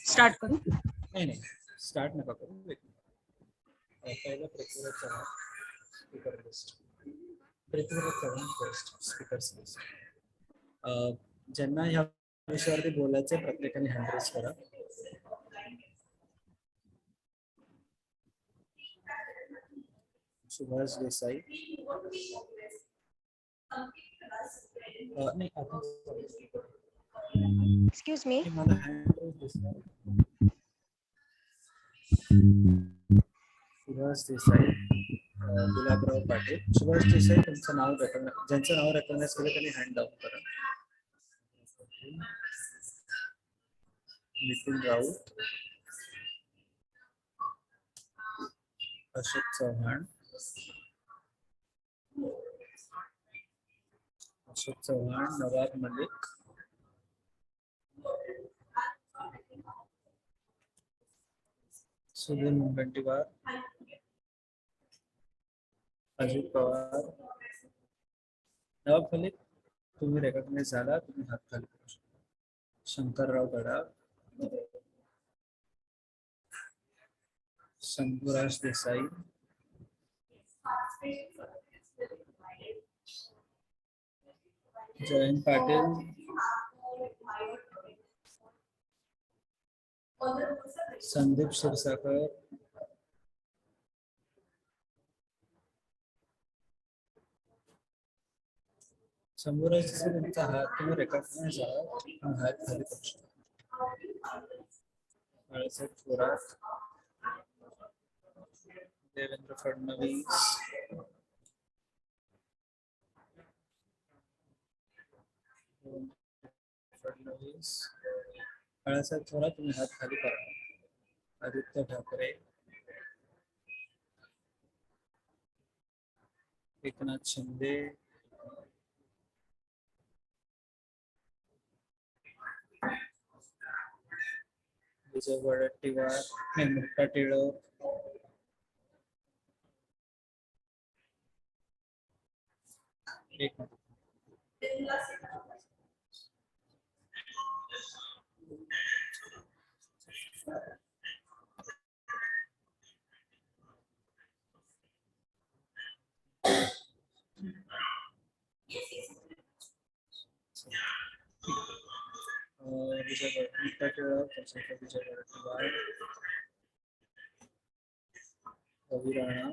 Start करू? नाही start नका करू. पहिला Prithviraj Chavan speaker list. Prithviraj Chavan first speakers list. ज्यांना ह्या विषयावरती बोलायचे प्रत्येकाने हँड रेज करा. सुभाष देसाई. नाही आता एक्सक्यूज मी. मला हँड रेज दिसला. सुभाष देसाई, गुलाबराव पाटील. सुभाष देसाई तुमचं नाव ज्यांचं नाव रेकग्नाइज केलं त्यांनी हँड डाऊन करा. नितीन राऊत, अशोक चव्हाण, नवाब मलिक, सुधीर मुनगंटीवार, अजित पवार. नवाब मलिक तुम्ही रेकग्नाइज झाला, तुम्ही हात खाली करू शकता. शंकरराव गडा, शंभूराज देसाई, जयंत पाटील, संदीप क्षीरसागर, शंभूराज देसाई तुमचा हात तुम्ही रेकग्नाइज झाला, हात खाली करू शकता. बाळासाहेब थोरात, देवेंद्र फडणवीस, बाळासाहेब थोरात तुम्ही हात खाली करा. आदित्य ठाकरे, एकनाथ शिंदे, विजय वडेट्टीवार, मुक्ता टिळक, एक मिनिट. विजय मुक्ता टिळक, विजय वडेट्टीवार, रवी राणा.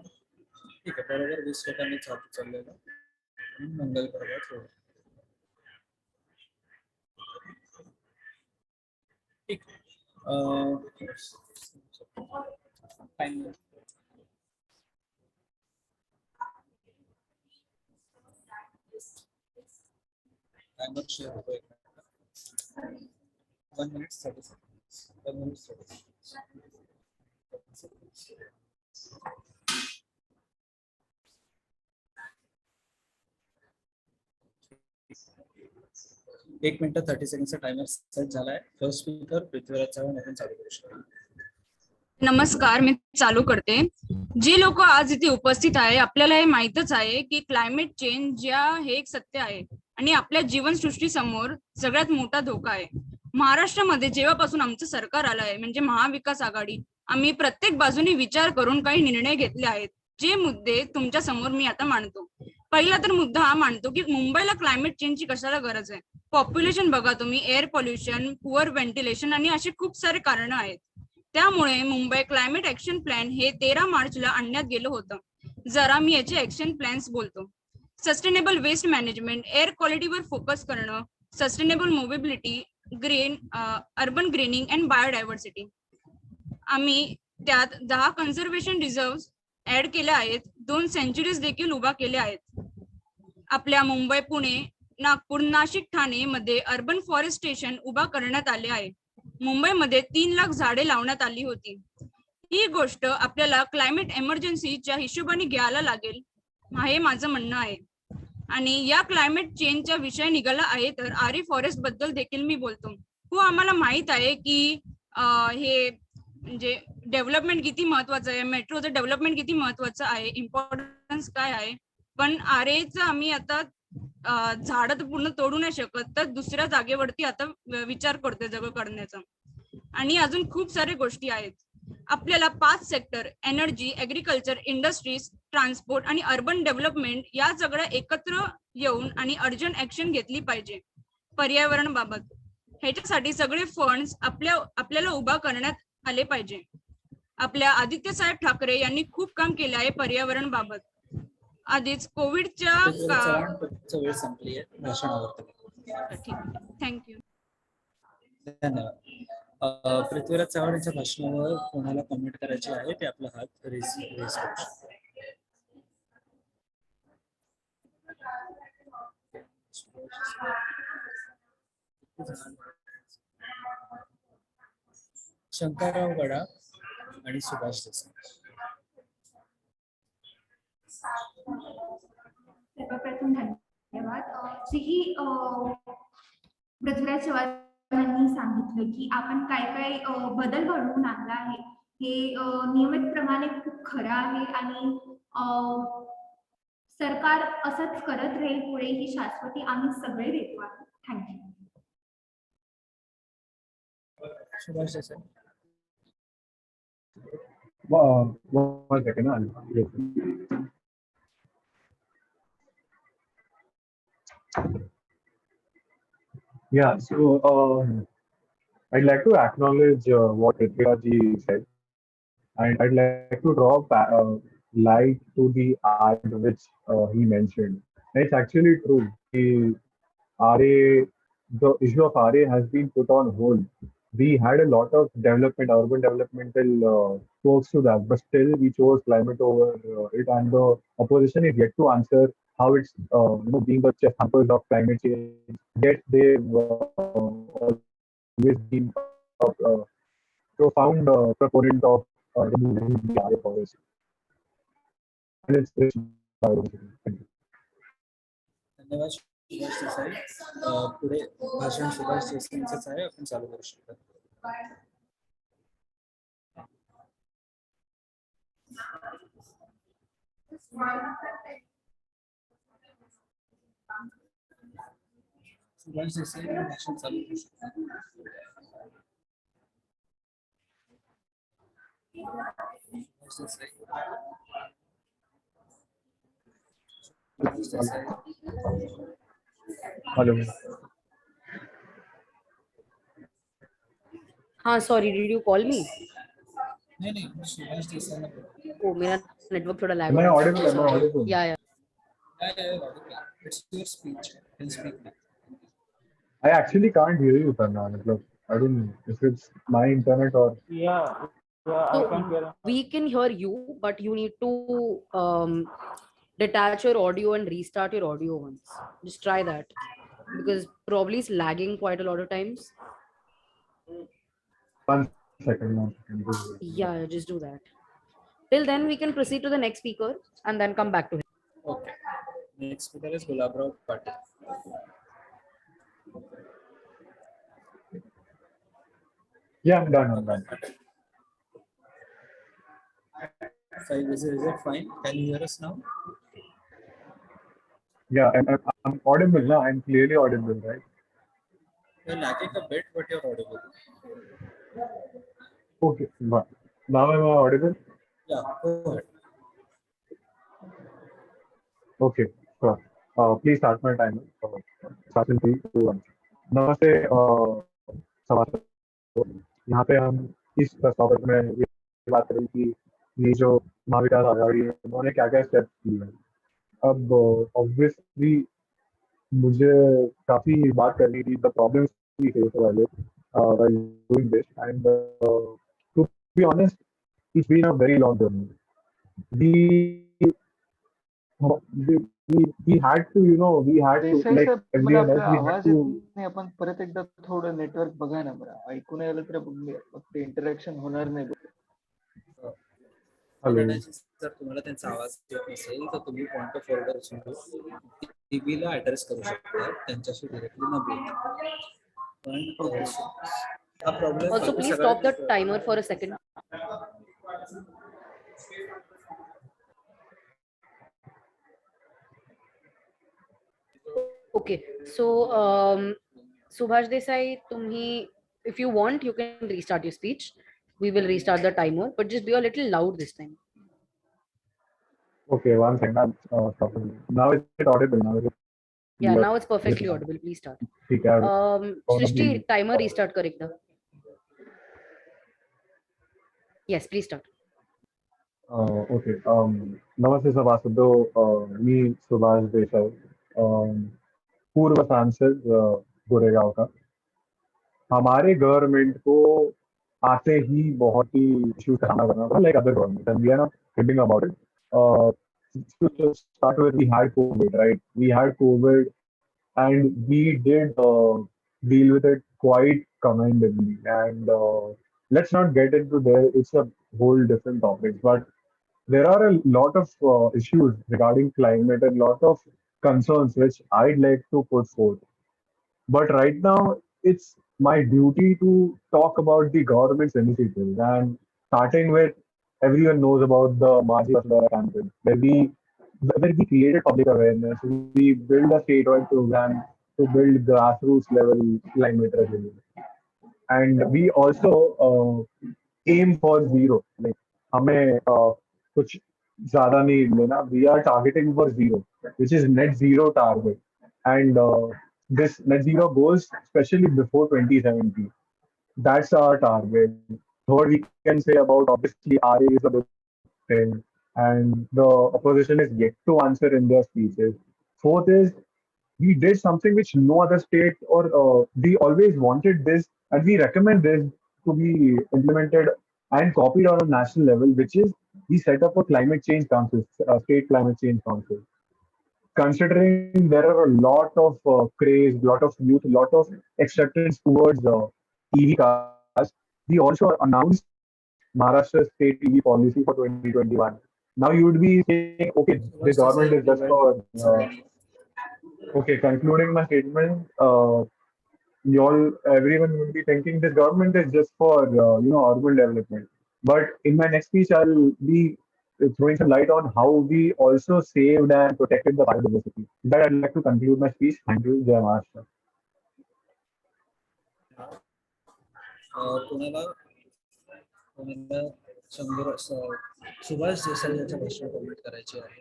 ठीक आहे, बरोबर 20 लोकांनी छाती चाललेलं. मंगल पर्वत हो. ठीक. टाइमर शेअर होतोय. 1 minute 30 seconds. 1 minute 30 seconds. एक मिनिट 30 सेकंडचा टाइमर सेट झालाय. फर्स्ट स्पीकर पृथ्वीराज चव्हाण आपण चालू करू शकतो. नमस्कार, मी चालू करते. जी लोक आज इथे उपस्थित आहे, आपल्याला हे माहितच आहे की क्लायमेट चेंज हे एक सत्य आहे आणि आपल्या जीवनसृष्टी समोर सगळ्यात मोठा धोका आहे. महाराष्ट्रामध्ये जेव्हापासून आमचं सरकार आलं आहे, म्हणजे महाविकास आघाडी, आम्ही प्रत्येक बाजूने विचार करून काही निर्णय घेतले आहेत. जे मुद्दे तुमच्या समोर मी आता मांडतो. पहिला तर मुद्दा हा मांडतो की मुंबईला क्लायमेट चेंजची कशाला गरज आहे. पॉप्युलेशन बघा तुम्ही, एअर पॉल्युशन, पुअर व्हेंटिलेशन आणि असे खूप सारे कारण आहेत. त्यामुळे मुंबई क्लायमेट ऍक्शन प्लॅन हे 13 मार्चला आणण्यात गेलं होतं. जरा मी याचे ऍक्शन प्लॅन्स बोलतो. सस्टेनेबल वेस्ट मॅनेजमेंट, एअर क्वालिटीवर फोकस करणं, sustainable mobility, green urban greening and biodiversity. आम्ही त्यात 10 कन्झर्वेशन रिझर्व्ह ऍड केल्या आहेत. 2 सेंच्युरीज देखील उभा केल्या आहेत. आपल्या मुंबई, पुणे, नागपूर, नाशिक, ठाणे मध्ये अर्बन फॉरेस्टेशन उभा करण्यात आले आहे. मुंबईमध्ये 3 लाख झाडे लावण्यात आली होती. ही गोष्ट आपल्याला क्लायमेट एमर्जन्सीच्या हिशोबाने घ्यायला लागेल, हे माझं म्हणणं आहे. आणि या क्लायमेट चेंजचा विषय निघाला आहे तर आरे फॉरेस्ट बद्दल देखील मी बोलतो. हो, आम्हाला माहित आहे की हे म्हणजे डेव्हलपमेंट किती महत्वाचं आहे, मेट्रोचं डेव्हलपमेंट किती महत्वाचं आहे, इम्पॉर्टन्स काय आहे. पण आरेचं आम्ही आता झाडं तर पूर्ण तोडू नाही शकत, तर दुसऱ्या जागेवरती आता विचार करतोय जगह करण्याचा. आणि अजून खूप सारे गोष्टी आहेत. आपल्याला 5 sector energy, agriculture, industries, transport आणि अर्बन डेव्हलपमेंट या सगळ्या एकत्र येऊन आणि अर्जंट ऍक्शन घेतली पाहिजे पर्यावरण बाबत. ह्याच्यासाठी सगळे फंड्स आपल्याला उभा करण्यात आले पाहिजे. आपल्या आदित्य साहेब ठाकरे यांनी खूप काम केले आहे पर्यावरण बाबत. आधीच कोविडच्या वेळ संपली आहे. भाषणावर ठीक आहे, थँक्यू. धन्यवाद. पृथ्वीराज चव्हाण यांच्या भाषणावर कोणाला कमेंट करायचे आहे ते आपला हात रेज करू शकतो. शंकरराव गडा आणि सुभाष देसाई. सर्वप्रथम धन्यवाद. पृथ्वीराज चव्हाण यांनी सांगितलं की आपण काय काय बदल घडवून आणला आहे हे नियमितप्रमाणे खूप खरं आहे आणि सरकार असंच करत राहील पुढे ही शाश्वती आम्ही सगळे देतो आहे. Thank you. Subhash Desai. One second. Yeah, so I'd like to acknowledge what Ritikaji said, and I'd like to draw light to the art which he mentioned. And it's actually true. The issue of RA has been put on hold. We had a lot of development, urban developmental folks to that, but still we chose climate over it, and the opposition is yet to answer how it's being the chess thumpers of climate change. Yet they've always been a profound proponent of removing the RA policy. And it's biodiversity. धन्यवाद सुभाष देसाई. पुढे भाषण सुभाष देसाईंचंच आहे, आपण चालू करू शकता. सुभाष देसाई भाषण चालू करू शकता. Hello. हाँ सॉरी, डिड यू कॉल मी? नहीं सुभाष देसाई. ओ मेरा नेटवर्क थोड़ा लैग Am हो I रहा है. audible? Am I audible? या It's your speech. Can speak now. I actually can't hear you, Tanna. I don't know if it's my internet or. Yeah, I can hear. We can hear you, but you need to detach your audio and restart your audio once. Just try that because probably it's lagging quite a lot of times. One second. Yeah, just do that. Till then, we can proceed to the next speaker and then come back to him. Okay. Next speaker is Gulabrao Patil. Yeah, I'm done. Is it fine? Can you hear us now? Yeah, I'm audible now. I'm clearly audible, right? You're lagging a bit, but you're audible. Okay, now am I audible? Yeah, go ahead. Okay, sure. Please start my timer. Start in 3, 2, 1. नमस्ते सभासद. यहाँ पे हम इस प्रस्ताव में ये बात करें कि ये जो महाविकास आघाड़ी है उन्होंने क्या क्या स्टेप्स लिए हैं. अब ऑब्वियसली मुझे काफी बात करनी थी the problems we face while doing this, and to be honest, it's been a very long journey. We had to, we had to, like everyone else, we had to. आपण परत एकदा थोडं नेटवर्क बघा ना बरं, ऐकून आलं तर फक्त इंटरॅक्शन होणार नाही. जर तुम्हाला त्यांचा आवाज येत नसेल तर तुम्ही पॉइंट ऑफ ऑर्डर टीव्हीला ऍड्रेस करू शकता, त्यांच्याशी डायरेक्टली न बोलता. Also, please stop the timer for a second. Okay, so Subhash Desai, तुम्ही If you want, you can restart your speech. We will restart the timer, but just be a little loud this time. Okay, one second. Now is it audible? Now is it Yeah, clear? now it's perfectly audible. Please start. ठीक है. Srishti, timer restart करेगा. Yes, please start. Okay. नमस्ते सभासदों. मी सुभाष देसाई, पूर्व सांसद गोरेगांव का. हमारे government को आते ही बहुत ही इश्यूज का सामना करना पड़ा, like other government, and we are not thinking about it. To start with, we had COVID, right? We had COVID, and we did deal with it quite commendably. And let's not get into there; it's a whole different topic. But there are a lot of issues regarding climate and lot of concerns which I'd like to put forth. But right now, it's my duty to talk about the government's initiatives. And starting with, everyone knows about the Maharashtra campaign, where we created public awareness. We built a statewide program to build grassroots level climate resilience. And we also aim for zero. Like हमें कुछ ज़्यादा नहीं लेना. We are targeting for zero, which is net zero target. And this net zero goes especially before 2070. That's our target. Third, we can say about, obviously RA is a big thing, and the opposition is yet to answer in their speeches. Fourth is, we did something which no other state, or we always wanted this, and we recommend this to be implemented and copied on a national level, which is we set up a climate change council, state climate change council. Considering there are a lot of craze, lot of youth, lot of acceptance towards EV cars, we also announced Maharashtra state EV policy for 2021. Now you would be saying, okay, the government is just for okay. Concluding my statement, everyone would be thinking this government is just for urban development. But in my next speech, I'll be throwing some light on how we also saved and protected the biodiversity. With that, I'd like to conclude my speech. Thank you. Jai Maharashtra. कोणाला सुभाष देसाई यांच्या भाषणावर comment करायची आहे.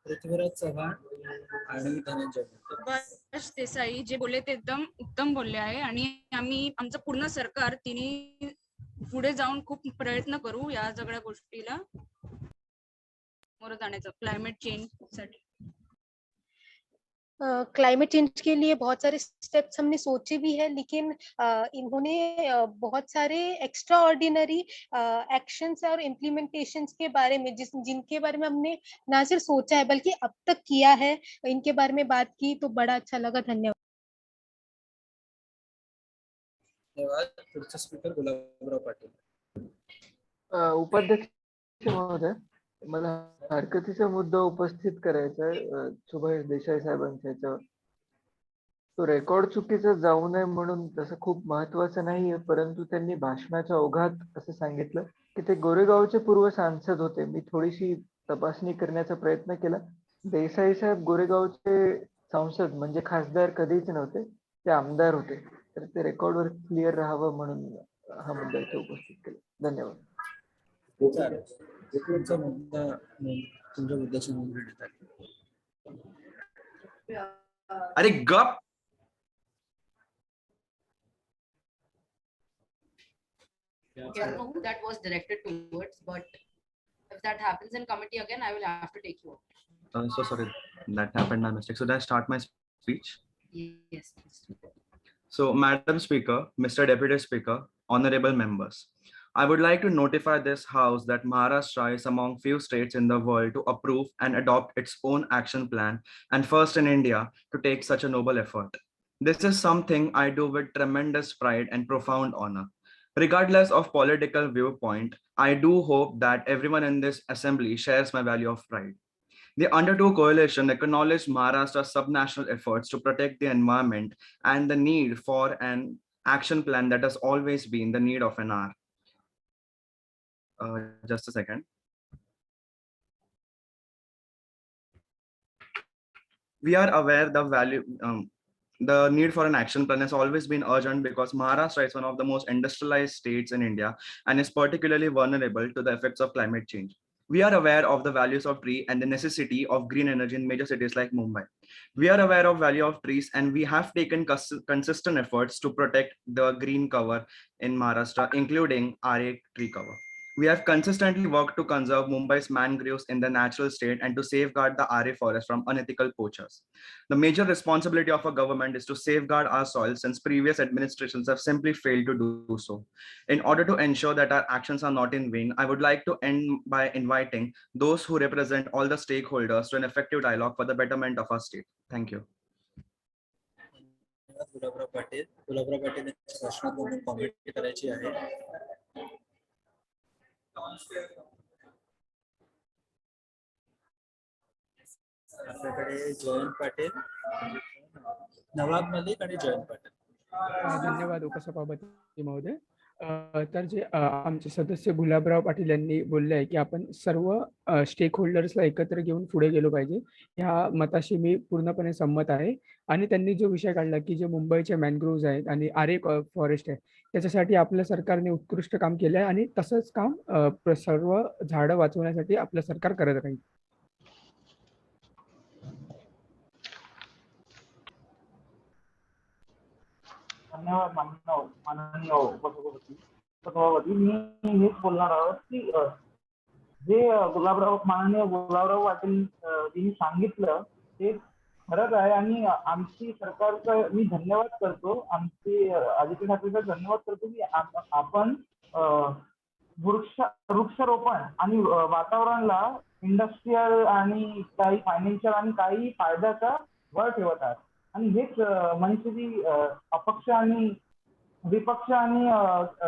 पृथ्वीराज चव्हाण आणि धनंजय. सुभाष देसाई जे बोलले ते एकदम उत्तम बोलले आहे, आणि आम्ही आमचं पूर्ण सरकार तिने पुढे जाऊन खूप प्रयत्न करू या सगळ्या गोष्टीला समोर जाण्याचा क्लायमेट चेंज साठी. क्लाइमेट चेंज के लिए बहुत सारे स्टेप्स हमने सोचे भी है, लेकिन इन्होंने बहुत सारे एक्स्ट्रा ऑर्डिनरी एक्शंस और इम्प्लीमेंटेशंस के बारे में जिनके बारे में हमने ना सिर्फ सोचा है बल्कि अब तक किया है, इनके बारे में बात की तो बड़ा अच्छा लगा. धन्यवाद. धन्यवाद. पुढचा स्पीकर गुलाबराव पाटील. उपाध्यक्ष महोदय, मला हरकतीचा मुद्दा उपस्थित करायचा आहे सुभाष देसाई साहेबांच्या याच्यावर. तो रेकॉर्ड चुकीचा जाऊ नये म्हणून तसं खूप महत्वाचं नाहीये, परंतु त्यांनी भाषणाच्या ओघात असं सांगितलं की ते गोरेगावचे पूर्व सांसद होते. मी थोडीशी तपासणी करण्याचा प्रयत्न केला. देसाई साहेब गोरेगावचे सांसद म्हणजे खासदार कधीच नव्हते, ते आमदार होते. तर ते रेकॉर्डवर क्लिअर राहावं म्हणून हा मुद्दा इथे उपस्थित केला. धन्यवाद. तुमचा मुद्दा तुमच्या मुद्द्याची नोंद घेण्यात आली. अरे गप. I don't know who that was directed towards, but if that happens in committee again, I will have to take you out. So sorry, that happened by mistake. So then I start my speech. Yes, please. So, Madam Speaker, Mr. Deputy Speaker, honorable members, I would like to notify this House that Maharashtra is among few states in the world to approve and adopt its own action plan, and first in India to take such a noble effort. This is something I do with tremendous pride and profound honor. Regardless of political viewpoint, I do hope that everyone in this assembly shares my value of pride. The Under-2 coalition acknowledged Maharashtra's subnational efforts to protect the environment and the need for an action plan that has always been the need of an hour. Just a second. We are aware the need for an action plan has always been urgent because Maharashtra is one of the most industrialized states in India and is particularly vulnerable to the effects of climate change. We are aware of the values of tree and the necessity of green energy in major cities like Mumbai. We are aware of value of trees and we have taken consistent efforts to protect the green cover in Maharashtra, including RA tree cover. We have consistently worked to conserve Mumbai's mangroves in the natural state and to safeguard the RA forest from unethical poachers. The major responsibility of a government is to safeguard our soil since previous administrations have simply failed to do so. In order to ensure that our actions are not in vain, I would like to end by inviting those who represent all the stakeholders to an effective dialogue for the betterment of our state. Thank you. Gulabrao Patil यांच्या भाषणात comment करायची आहे. आपल्याकडे जयंत पाटील, नवाब मलिक आणि जयंत पाटील. धन्यवाद उपसभापती महोदय. तर जे आमचे सदस्य गुलाबराव पाटील यांनी बोलले आहे की आपण सर्व स्टेक होल्डर्सला एकत्र घेऊन पुढे गेलो पाहिजे, ह्या मताशी मी पूर्णपणे संमत आहे. आणि त्यांनी जो विषय काढला की जे मुंबईचे मॅनग्रोव्ज आहेत आणि आरे फॉरेस्ट आहे त्याच्यासाठी आपल्या सरकारने उत्कृष्ट काम केलं आहे आणि तसंच काम सर्व झाडं वाचवण्यासाठी आपलं सरकार करत राहील. धन्यवाद माननीय उपसभापती. मी हेच बोलणार आहोत की जे माननीय गुलाबराव पाटील यांनी सांगितलं ते खरंच आहे आणि आमची सरकारचा मी धन्यवाद करतो, आमचे आदित्य ठाकरेचा धन्यवाद करतो की आपण वृक्षारोपण आणि वातावरणाला इंडस्ट्रीयल आणि काही फायनान्शियल आणि काही फायद्याचा वर ठेवत आहेत. आणि हेच मनसेची अपक्ष आणि विपक्ष आणि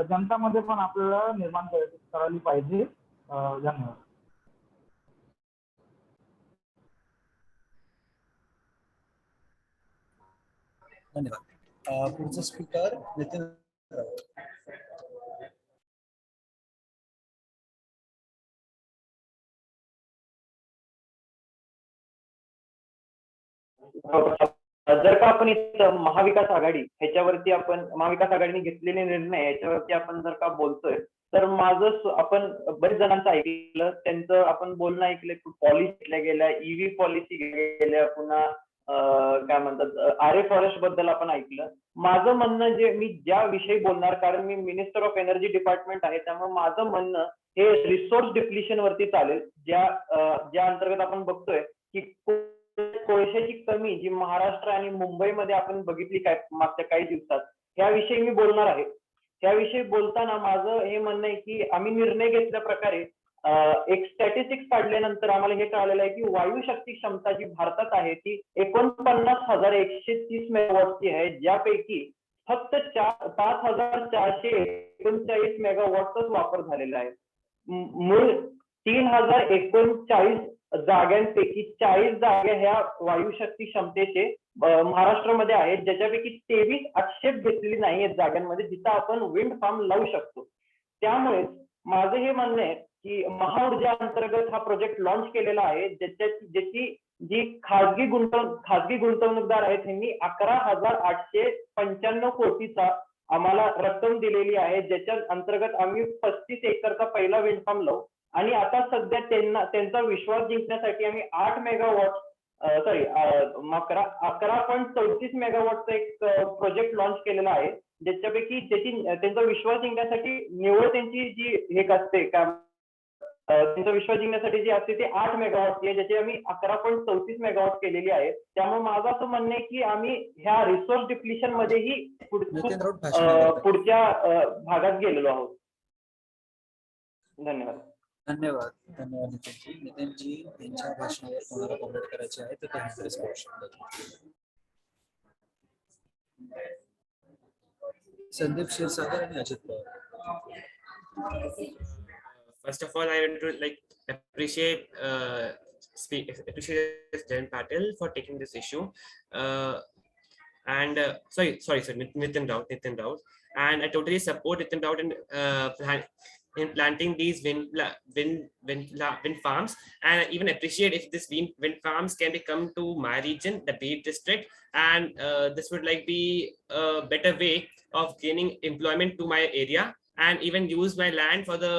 जनतामध्ये पण आपल्याला निर्माण करायला पाहिजे. धन्यवाद. धन्यवाद. पुढचा स्पीकर नितीन राऊत. जर का आपण इथं महाविकास आघाडी ह्याच्यावरती आपण महाविकास आघाडीने घेतलेले निर्णय याच्यावरती आपण जर का बोलतोय तर माझं आपण बरेच जणांचं ऐकलं, त्यांचं आपण बोलणं ऐकलं, पॉलिसी घेतल्या गेल्या, ईव्ही पॉलिसी गेल्या, पुन्हा काय म्हणतात आरे फॉरेस्ट बद्दल आपण ऐकलं. माझं म्हणणं जे मी ज्या विषयी बोलणार, कारण मी मिनिस्टर ऑफ एनर्जी डिपार्टमेंट आहे, त्यामुळे माझं म्हणणं हे रिसोर्स डिप्लिशन वरती चालेल, ज्या अंतर्गत आपण बघतोय की कोळशाची कमी जी महाराष्ट्र आणि मुंबईमध्ये आपण बघितली काय मागच्या काही दिवसात, याविषयी मी बोलणार आहे. त्याविषयी बोलताना माझं हे म्हणणं आहे की आम्ही निर्णय घेतल्या प्रकारे एक स्टॅटिस्टिक्स काढल्यानंतर आम्हाला हे कळालेलं आहे की वायू शक्ती क्षमता जी भारतात आहे ती 49,130 मेगावॉटची आहे, ज्यापैकी फक्त 5,439 मेगावॉटचाच वापर झालेला आहे. मूळ 3,039 जागांपैकी 40 जागा ह्या वायू शक्ती क्षमतेचे महाराष्ट्रामध्ये आहेत, ज्याच्यापैकी 23 आक्षेप घेतलेली नाहीयेत जागांमध्ये जिथं आपण विंड फार्म लावू शकतो. त्यामुळे माझं हे म्हणणं आहे की महाऊर्जा अंतर्गत हा प्रोजेक्ट लॉन्च केलेला आहे, ज्याची जी खासगी गुंतवणूकदार आहेत त्यांनी 11,895 कोटीचा आम्हाला रक्कम दिलेली आहे, ज्याच्या अंतर्गत आम्ही 35 एकरचा पहिला विंड फार्म लावू. आणि आता सध्या त्यांचा विश्वास जिंकण्यासाठी आम्ही 11.34 मेगावॉटचा एक प्रोजेक्ट लॉन्च केलेला आहे, ज्याच्यापैकी त्यांचा विश्वास जिंकण्यासाठी निवड त्यांची जी हे असते त्यांचा विश्वास जिंकण्यासाठी जी असते ते 8 मेगावॉटची आहे, ज्याची आम्ही 11.34 मेगावॉट केलेली आहे. त्यामुळे माझं असं म्हणणं आहे की आम्ही ह्या रिसोर्स डिप्लिशन मध्येही पुढच्या भागात गेलेलो आहोत. धन्यवाद. धन्यवाद नितीनजी. नितीनजी यांच्या भाषणावर कोणाला कॉमेंट करायचे आहे तर ते हँडरेस करू शकतात. संदीप क्षीरसागर आणि Ajit Pawar. First of all, I want to appreciate Jayant Patel for taking this issue. Sorry, Nitin Drought. And I totally support Nitin Drought in in planting these wind farms, and even appreciate if this wind farms can come to my region, the Beed district, and this would like be a better way of gaining employment to my area, and even use my land for the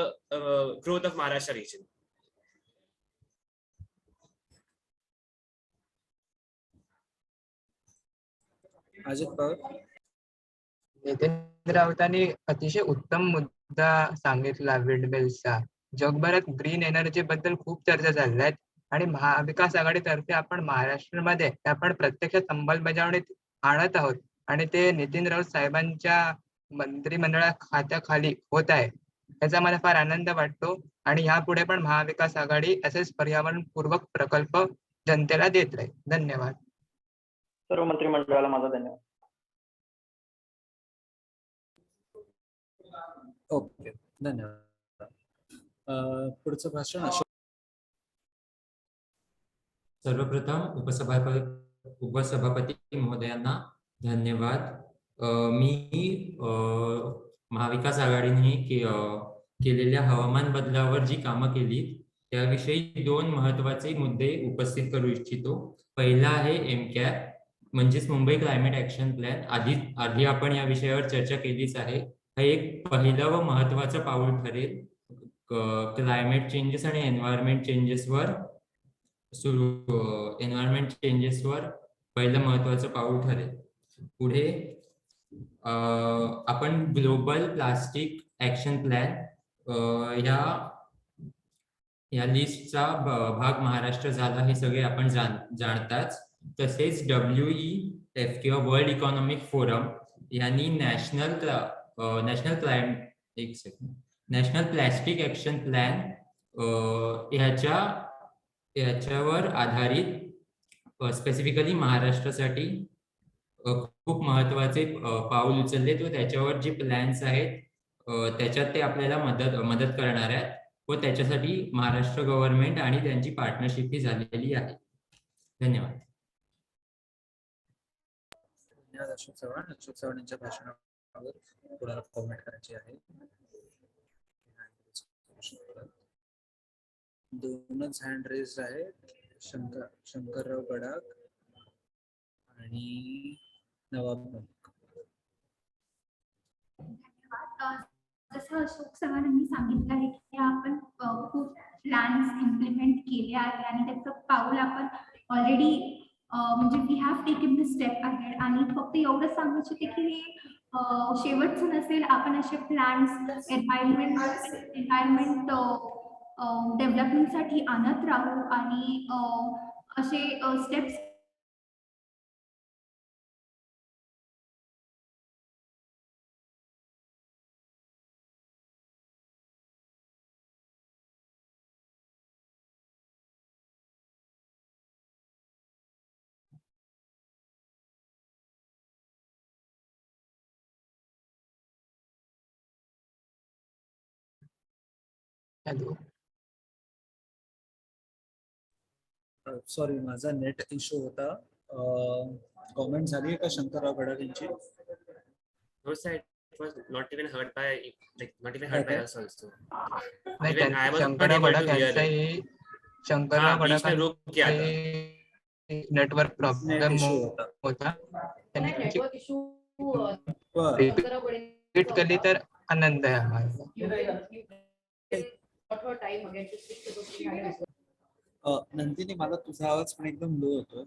growth of Maharashtra region. Ajit Pawar. Nitin राऊतांनी अतिशय उत्तम मुद्दा सांगितला विंडमिल्सचा. जगभरात green energy बद्दल खूप चर्चा झाल्या आहेत आणि महाविकास आघाडीतर्फे आपण महाराष्ट्रामध्ये आपण प्रत्यक्षात अंमलबजावणीत आणत आहोत आणि ते नितीन राऊत साहेबांच्या मंत्रिमंडळा खात्याखाली होत आहे. याचा मला फार आनंद वाटतो आणि यापुढे पण महाविकास आघाडी असेच पर्यावरणपूर्वक प्रकल्प जनतेला देत राहील. धन्यवाद. सर्व मंत्रिमंडळाला माझा धन्यवाद. ओके, धन्यवाद. पुढचं भाषण अशोक. सर्वप्रथम उपसभापती महोदयांना धन्यवाद. मी महाविकास आघाडीने केलेल्या हवामान बदलावर जी कामं केली त्याविषयी 2 महत्वाचे मुद्दे उपस्थित करू इच्छितो. पहिला आहे एमकॅप म्हणजेच मुंबई क्लायमेट ऍक्शन प्लॅन. आधी आपण या विषयावर चर्चा केलीच आहे. हे एक पहिलं व महत्वाचं पाऊल ठरेल. क्लायमेट चेंजेस आणि एन्व्हायरमेंट चेंजेसवर पहिलं महत्वाचं पाऊल ठरेल. पुढे आपण ग्लोबल प्लास्टिक ऍक्शन प्लॅन या लिस्टचा भाग महाराष्ट्र झाला हे सगळे आपण जाणताच. तसेच WEF किंवा वर्ल्ड इकॉनॉमिक फोरम यांनी नॅशनल प्लॅस्टिक ऍक्शन प्लॅन ह्याच्यावर आधारित स्पेसिफिकली महाराष्ट्रासाठी खूप महत्वाचे पाऊल उचलले. तो त्याच्यावर जे प्लॅन्स आहेत त्याच्यात ते आपल्याला मदत करणार आहेत व त्याच्यासाठी महाराष्ट्र गव्हर्नमेंट आणि त्यांची पार्टनरशिप ही झालेली आहे. धन्यवाद. अशोक चव्हाण यांच्या भाषणावर कोणाला कॉमेंट करायची आहे? 2च हँड रेज आहेत, शंकरराव गडाख आणि नवाब मलिक. जसं अशोक चव्हाणांनी सांगितलं आहे की आपण खूप प्लॅन्स इम्प्लिमेंट केले आहे आणि त्याचं पाऊल आपण ऑलरेडी म्हणजे we have taken the step ahead. आणि फक्त एवढं सांगू इच्छिते की हे शेवटचं नसेल. आपण असे प्लॅन्स एन्व्हायरमेंट डेव्हलपमेंटसाठी आणत राहू आणि असे स्टेप्स सॉरी, माझा नेट इश्यू होता. कॉमेंट झाली आहे का शंकरराव गडाख यांची? No sir, it was not even heard by us also. Shankarrao Gadakh यांचाही नेटवर्क प्रॉब्लेम होता. रिपीट केली तर आनंद आहे आम्हाला. नंदिनी, मला तुझा आवाज पण एकदम लो होतो.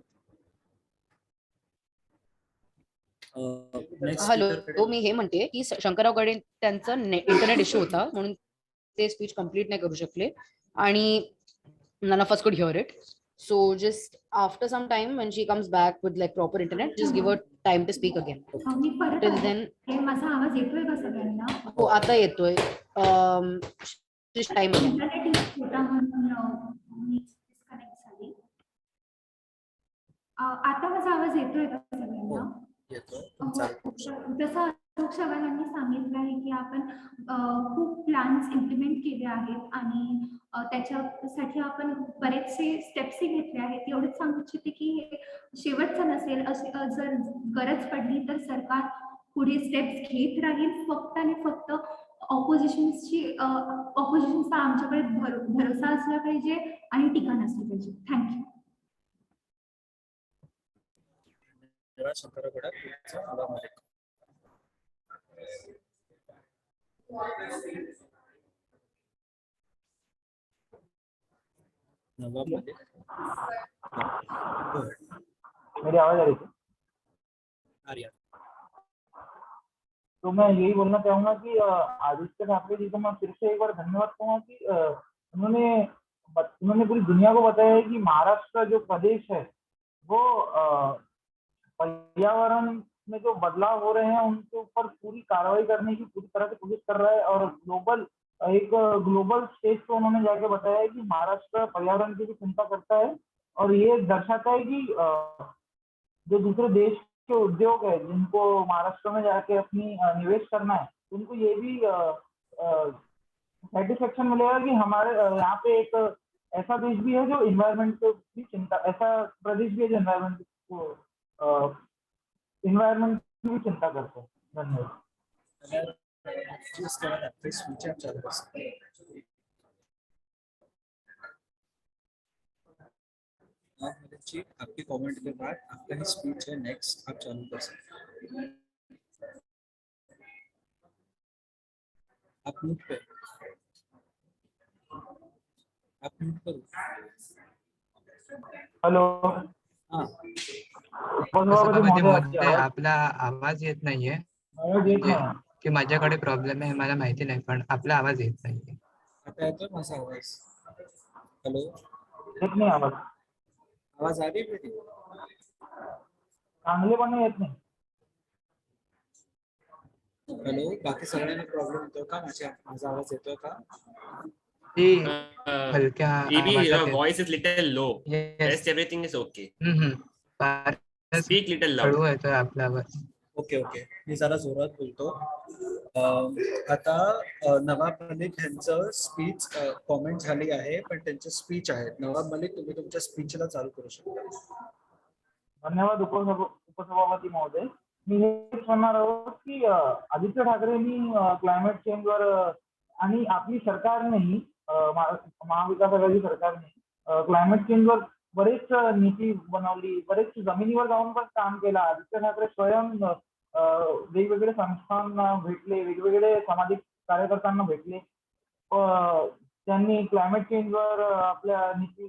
हॅलो, मी हे म्हणते की शंकरराव गडे त्यांचं इंटरनेट इश्यू होता म्हणून ते स्पीच कंप्लीट नाही करू शकले आणि none of us could hear it. So just after some time when she comes back with like proper internet, just give her time to speak again. Till then माझा आवाज येतोय का सगळ्यांना? हो, आता येतोय. टाइम आता माझा आवाज येतोय का सगळ्यांना? जसं अशोक चव्हाणांनी सांगितलं आहे की आपण खूप प्लॅन्स इम्प्लिमेंट केले आहेत आणि त्याच्यासाठी आपण बरेचसे स्टेप्स घेतले आहेत. एवढंच सांगू इच्छिते की हे शेवटचं नसेल. जर गरज पडली तर सरकार पुढे स्टेप्स घेत राहील. फक्त आणि फक्त ऑपोजिशनचा आमच्याकडे भरोसा असला पाहिजे आणि ठिकाण असलं पाहिजे. थँक्यू. मेरी आवाज आ रही है? तो मैं यही बोलना चाहूंगा कि आदित्य ठाकरे जी को मैं फिर से एक बार धन्यवाद कहूँगा कि उन्होंने पूरी दुनिया को बताया है कि महाराष्ट्र जो प्रदेश है वो पर्यावरण में जो बदलाव हो रहे हैं उनके ऊपर पूरी कार्रवाई करने की पूरी तरह से कोशिश कर रहा है, और ग्लोबल स्टेज पे उन्होंने जाके बताया है कि महाराष्ट्र पर्यावरण की भी चिंता करता है, और ये दर्शाता है कि जो दूसरे देश के उद्योग है जिनको महाराष्ट्र में जाके अपनी निवेश करना है, उनको ये भी सेटिस्फेक्शन मिलेगा कि हमारे यहाँ पे एक ऐसा देश भी है जो इन्वायरमेंट को भी चिंता, ऐसा प्रदेश भी है जो इन्वायरमेंट की भी चिंता करते हैं. धन्यवाद. आपके कमेंट के बाद आपका ही स्पीच है, नेक्स्ट आप चालू कर सकते हैं. आप म्यूट पे, आप म्यूट करो. हॅलो. उपसभापती महोदय, आपला आवाज येत नाहीये. आवाज येत नाही की माझ्याकडे प्रॉब्लेम आहे मला माहिती नाही, पण आपला आवाज येत नाहीये. आता येतोय माझा आवाज? हॅलो. येत नाही आवाज. आवाज आली बेटी? चांगलेपणे येत नाही. हॅलो. बाकी सगळ्यांना प्रॉब्लेम येतो का? माझा आवाज येतोय का? हलक्या your voice is little low. Rest everything is okay. Speak little loud. हळू येतोय आपला आवाज. ओके. मी जरा जोरात बोलतो. आता नवाब मलिक यांचं स्पीच कॉमेंट झाली आहे, पण त्यांचे स्पीच आहेत. नवाब मलिक, तुम्ही तुमच्या स्पीचला चालू करू शकता. धन्यवाद उपसभापती महोदय. मी हेच म्हणणार आहोत की आदित्य ठाकरेंनी क्लायमेट चेंजवर आणि आपली सरकारनेही महाविकास आघाडी सरकारने क्लायमेट चेंजवर बरेच नीती बनवली, बरेच जमिनीवर जाऊन पण काम केलं. आदित्य ठाकरे स्वयं वेगवेगळ्या संस्थांना भेटले, वेगवेगळे सामाजिक कार्यकर्त्यांना भेटले. त्यांनी क्लायमेट चेंजवर आपल्या नीती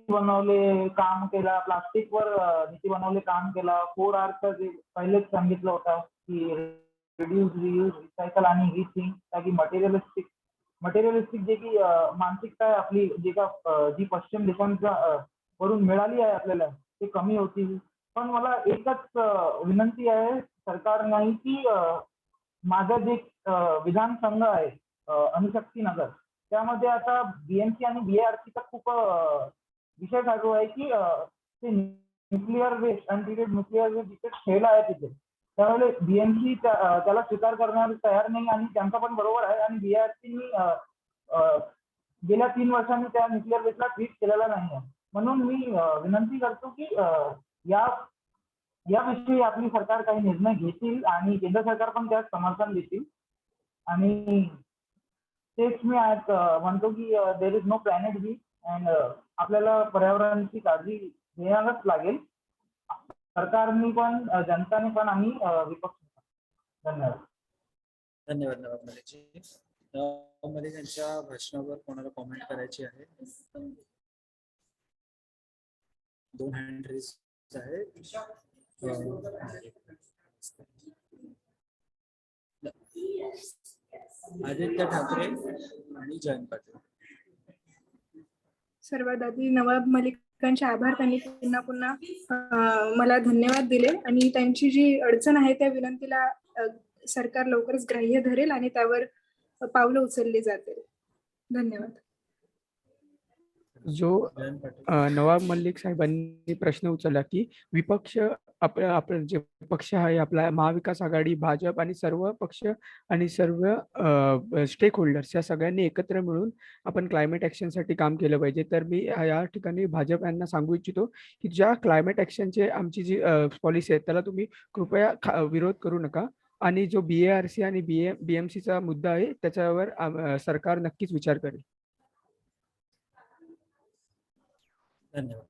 बनवले, काम केला. प्लास्टिकवर नीती बनवले, काम केला. 4 Rचं जे पहिलेच सांगितलं होतं की रिड्यूस, रियूज, रिसायकल आणि रिथिंक, ताकि मटेरियलिस्टिक जे की मानसिकता आहे आपली, जी पश्चिम देशांच्या वरून मिळाली आहे आपल्याला, ते कमी होतील. पण मला एकच विनंती आहे सरकारने की माझं जे विधान संघ आहे अणुशक्ती नगर, त्यामध्ये आता बीएमसी आणि बीआरसीचा खूप विषय चालू आहे की ते nuclear waste, untreated nuclear waste जिथे ठेवला आहे तिथे, त्यामुळे बीएमसी त्याला स्वीकार करण्याला तयार नाही, आणि त्यांचा पण बरोबर आहे. आणि बीआरसीनी गेल्या 3 वर्षांनी त्या न्यूक्लिअर वेस्टला ट्रीट केलेला नाही आहे. म्हणून मी विनंती करतो की याविषयी आपली सरकार काही निर्णय घेतील आणि केंद्र सरकार पण त्यास समर्थन देतील. आणि तेच मी आज म्हणतो की there is no planet B, and आपल्याला पर्यावरणाची काळजी घ्यायलाच लागेल, सरकारने पण, जनताने पण आणि विपक्ष. धन्यवाद. धन्यवाद नवाब मलिकजी. नवाब मलिक यांच्या भाषणावर कोणाला कॉमेंट करायची आहे? 2 हँड रेज आहे. आदित्य ठाकरे आणि जयंत पाटील. सर्वात आधी नवाब मलिकांचे आभार. त्यांनी पुन्हा मला धन्यवाद दिले, आणि त्यांची जी अडचण आहे त्या विनंतीला सरकार लवकरच ग्राह्य धरेल आणि त्यावर पावलं उचलली जातील. धन्यवाद. जो नवाब मलिक साहेबांनी प्रश्न उचलला की विपक्ष आपला जे पक्ष आहे आपला महाविकास आघाडी, भाजप आणि सर्व पक्ष आणि सर्व स्टेक होल्डर्स या सगळ्यांनी एकत्र मिळून आपण क्लायमेट ॲक्शनसाठी काम केलं पाहिजे. तर मी या ठिकाणी भाजप यांना सांगू इच्छितो की ज्या क्लायमेट ॲक्शनचे आमची जी पॉलिसी आहे त्याला तुम्ही कृपया विरोध करू नका. आणि जो BARC आणि BMCचा मुद्दा आहे त्याच्यावर सरकार नक्कीच विचार करेल. धन्यवाद.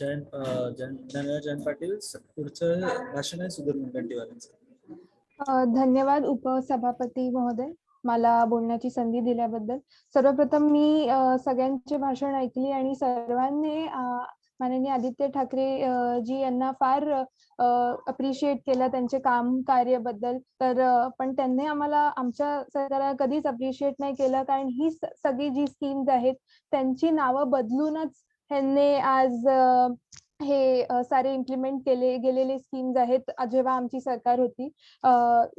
धन्यवाद जयंत पाटील. पुढचं भाषण आहे सुधीर मुनगंटीवारांचं. धन्यवाद उपसभापती महोदय, मला बोलण्याची संधी दिल्याबद्दल. सर्वप्रथम मी सगळ्यांचे भाषण ऐकली आणि सर्वांनी माननीय आदित्य ठाकरे जी यांना फार अप्रिशिएट केलं त्यांचे काम कार्यबद्दल. तर पण त्यांनी आम्हाला आमच्या सरकारला कधीच अप्रिशिएट नाही केलं, कारण ही सगळी जी स्कीम्स आहेत त्यांची नावं बदलूनच ह्यांनी आज हे सारे इम्प्लिमेंट केले गेलेले स्कीम्स आहेत जेव्हा आमची सरकार होती.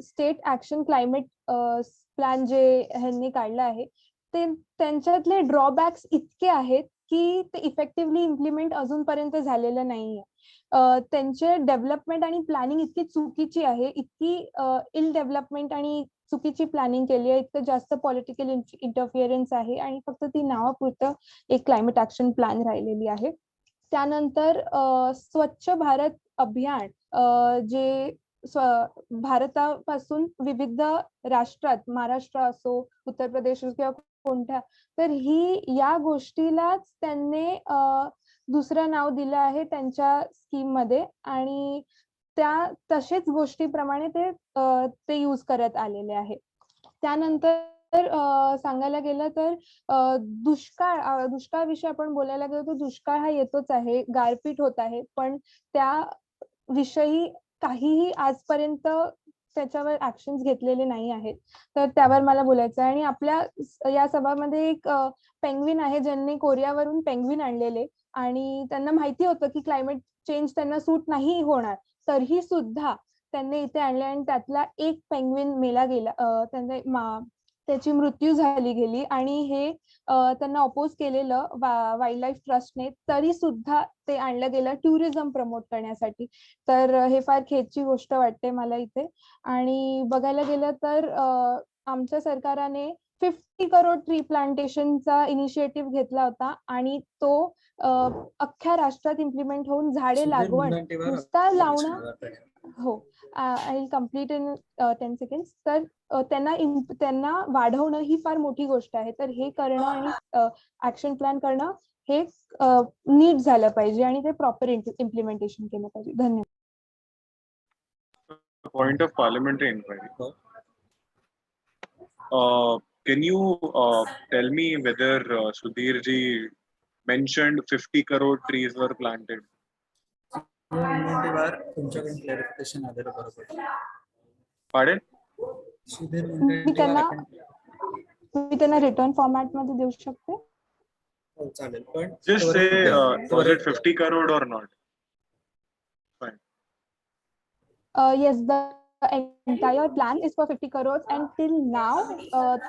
स्टेट ऍक्शन क्लायमेट प्लॅन जे ह्यांनी काढलं आहे ते त्यांच्यातले ड्रॉबॅक्स इतके आहेत की ते इफेक्टिव्हली इम्प्लिमेंट अजूनपर्यंत झालेलं नाहीये. त्यांचे डेव्हलपमेंट आणि प्लॅनिंग इतकी चुकीची आहे, इतकी इल डेव्हलपमेंट आणि चुकीची प्लॅनिंग केली आहे, इतकं जास्त पॉलिटिकल इंटरफिअरन्स आहे आणि फक्त ती नावापुरतं एक क्लायमेट ऍक्शन प्लॅन राहिलेली आहे. त्यानंतर स्वच्छ भारत अभियान जे भारतापासून विविध राष्ट्रात, महाराष्ट्र असो, उत्तर प्रदेश किंवा कोणत्या, तर या गोष्टीलाच त्यांनी दुसरं नाव दिलं आहे त्यांच्या स्कीम मध्ये आणि त्या तसेच गोष्टीप्रमाणे ते यूज करत आलेले आहे. त्यानंतर सांगायला गेलं तर दुष्काळविषयी आपण बोलायला गेलो तर दुष्काळ हा येतोच आहे, गारपीट होत आहे, पण त्या विषयी काहीही आजपर्यंत त्याच्यावर ऍक्शन्स घेतलेले नाही आहेत. तर त्यावर मला बोलायचं आहे. आणि आपल्या या सभामध्ये एक पेंग्विन आहे ज्यांनी कोरियावरून पेंग्विन आणलेले आणि त्यांना माहिती होतं की क्लायमेट चेंज त्यांना सूट नाही होणार, तरीही सुद्धा त्यांनी इथे आणले आणि त्यातला एक पेंग्विन मेला गेला, त्याची मृत्यू झाली गेली आणि हे त्यांना अपोज केलेलं वाईल्ड लाईफ ट्रस्टने, तरी सुद्धा ते आणलं गेलं टुरिझम प्रमोट करण्यासाठी. तर हे फार खेदची गोष्ट वाटते मला इथे. आणि बघायला गेलं तर आमच्या सरकारने 50 करोड ट्री प्लांटेशनचा इनिशिएटिव्ह घेतला होता आणि तो अख्ख्या राष्ट्रात इम्प्लिमेंट होऊन झाडे लागवण नुसता लावणं, हो, I will complete in 10 seconds. तर त्यांना वाढवणं ही फार मोठी गोष्ट आहे. तर हे करणं आणि ऍक्शन प्लॅन करणं हे नीट झालं पाहिजे आणि ते प्रॉपर इम्प्लिमेंटेशन केलं पाहिजे. धन्यवाद. Point of parliamentary inquiry. Can you tell me whether Sudhir ji mentioned 50 crore trees were planted? तुमच्याकडून क्लॅरिफिकेशन आलेलं बरोबर. Pardon? मी त्यांना रिटर्न फॉर्मॅट मध्ये देऊ शकते. हो चालेल, पण just say was it 50 crore or not? Fine. Yes, the entire plan is for 50 crores and till now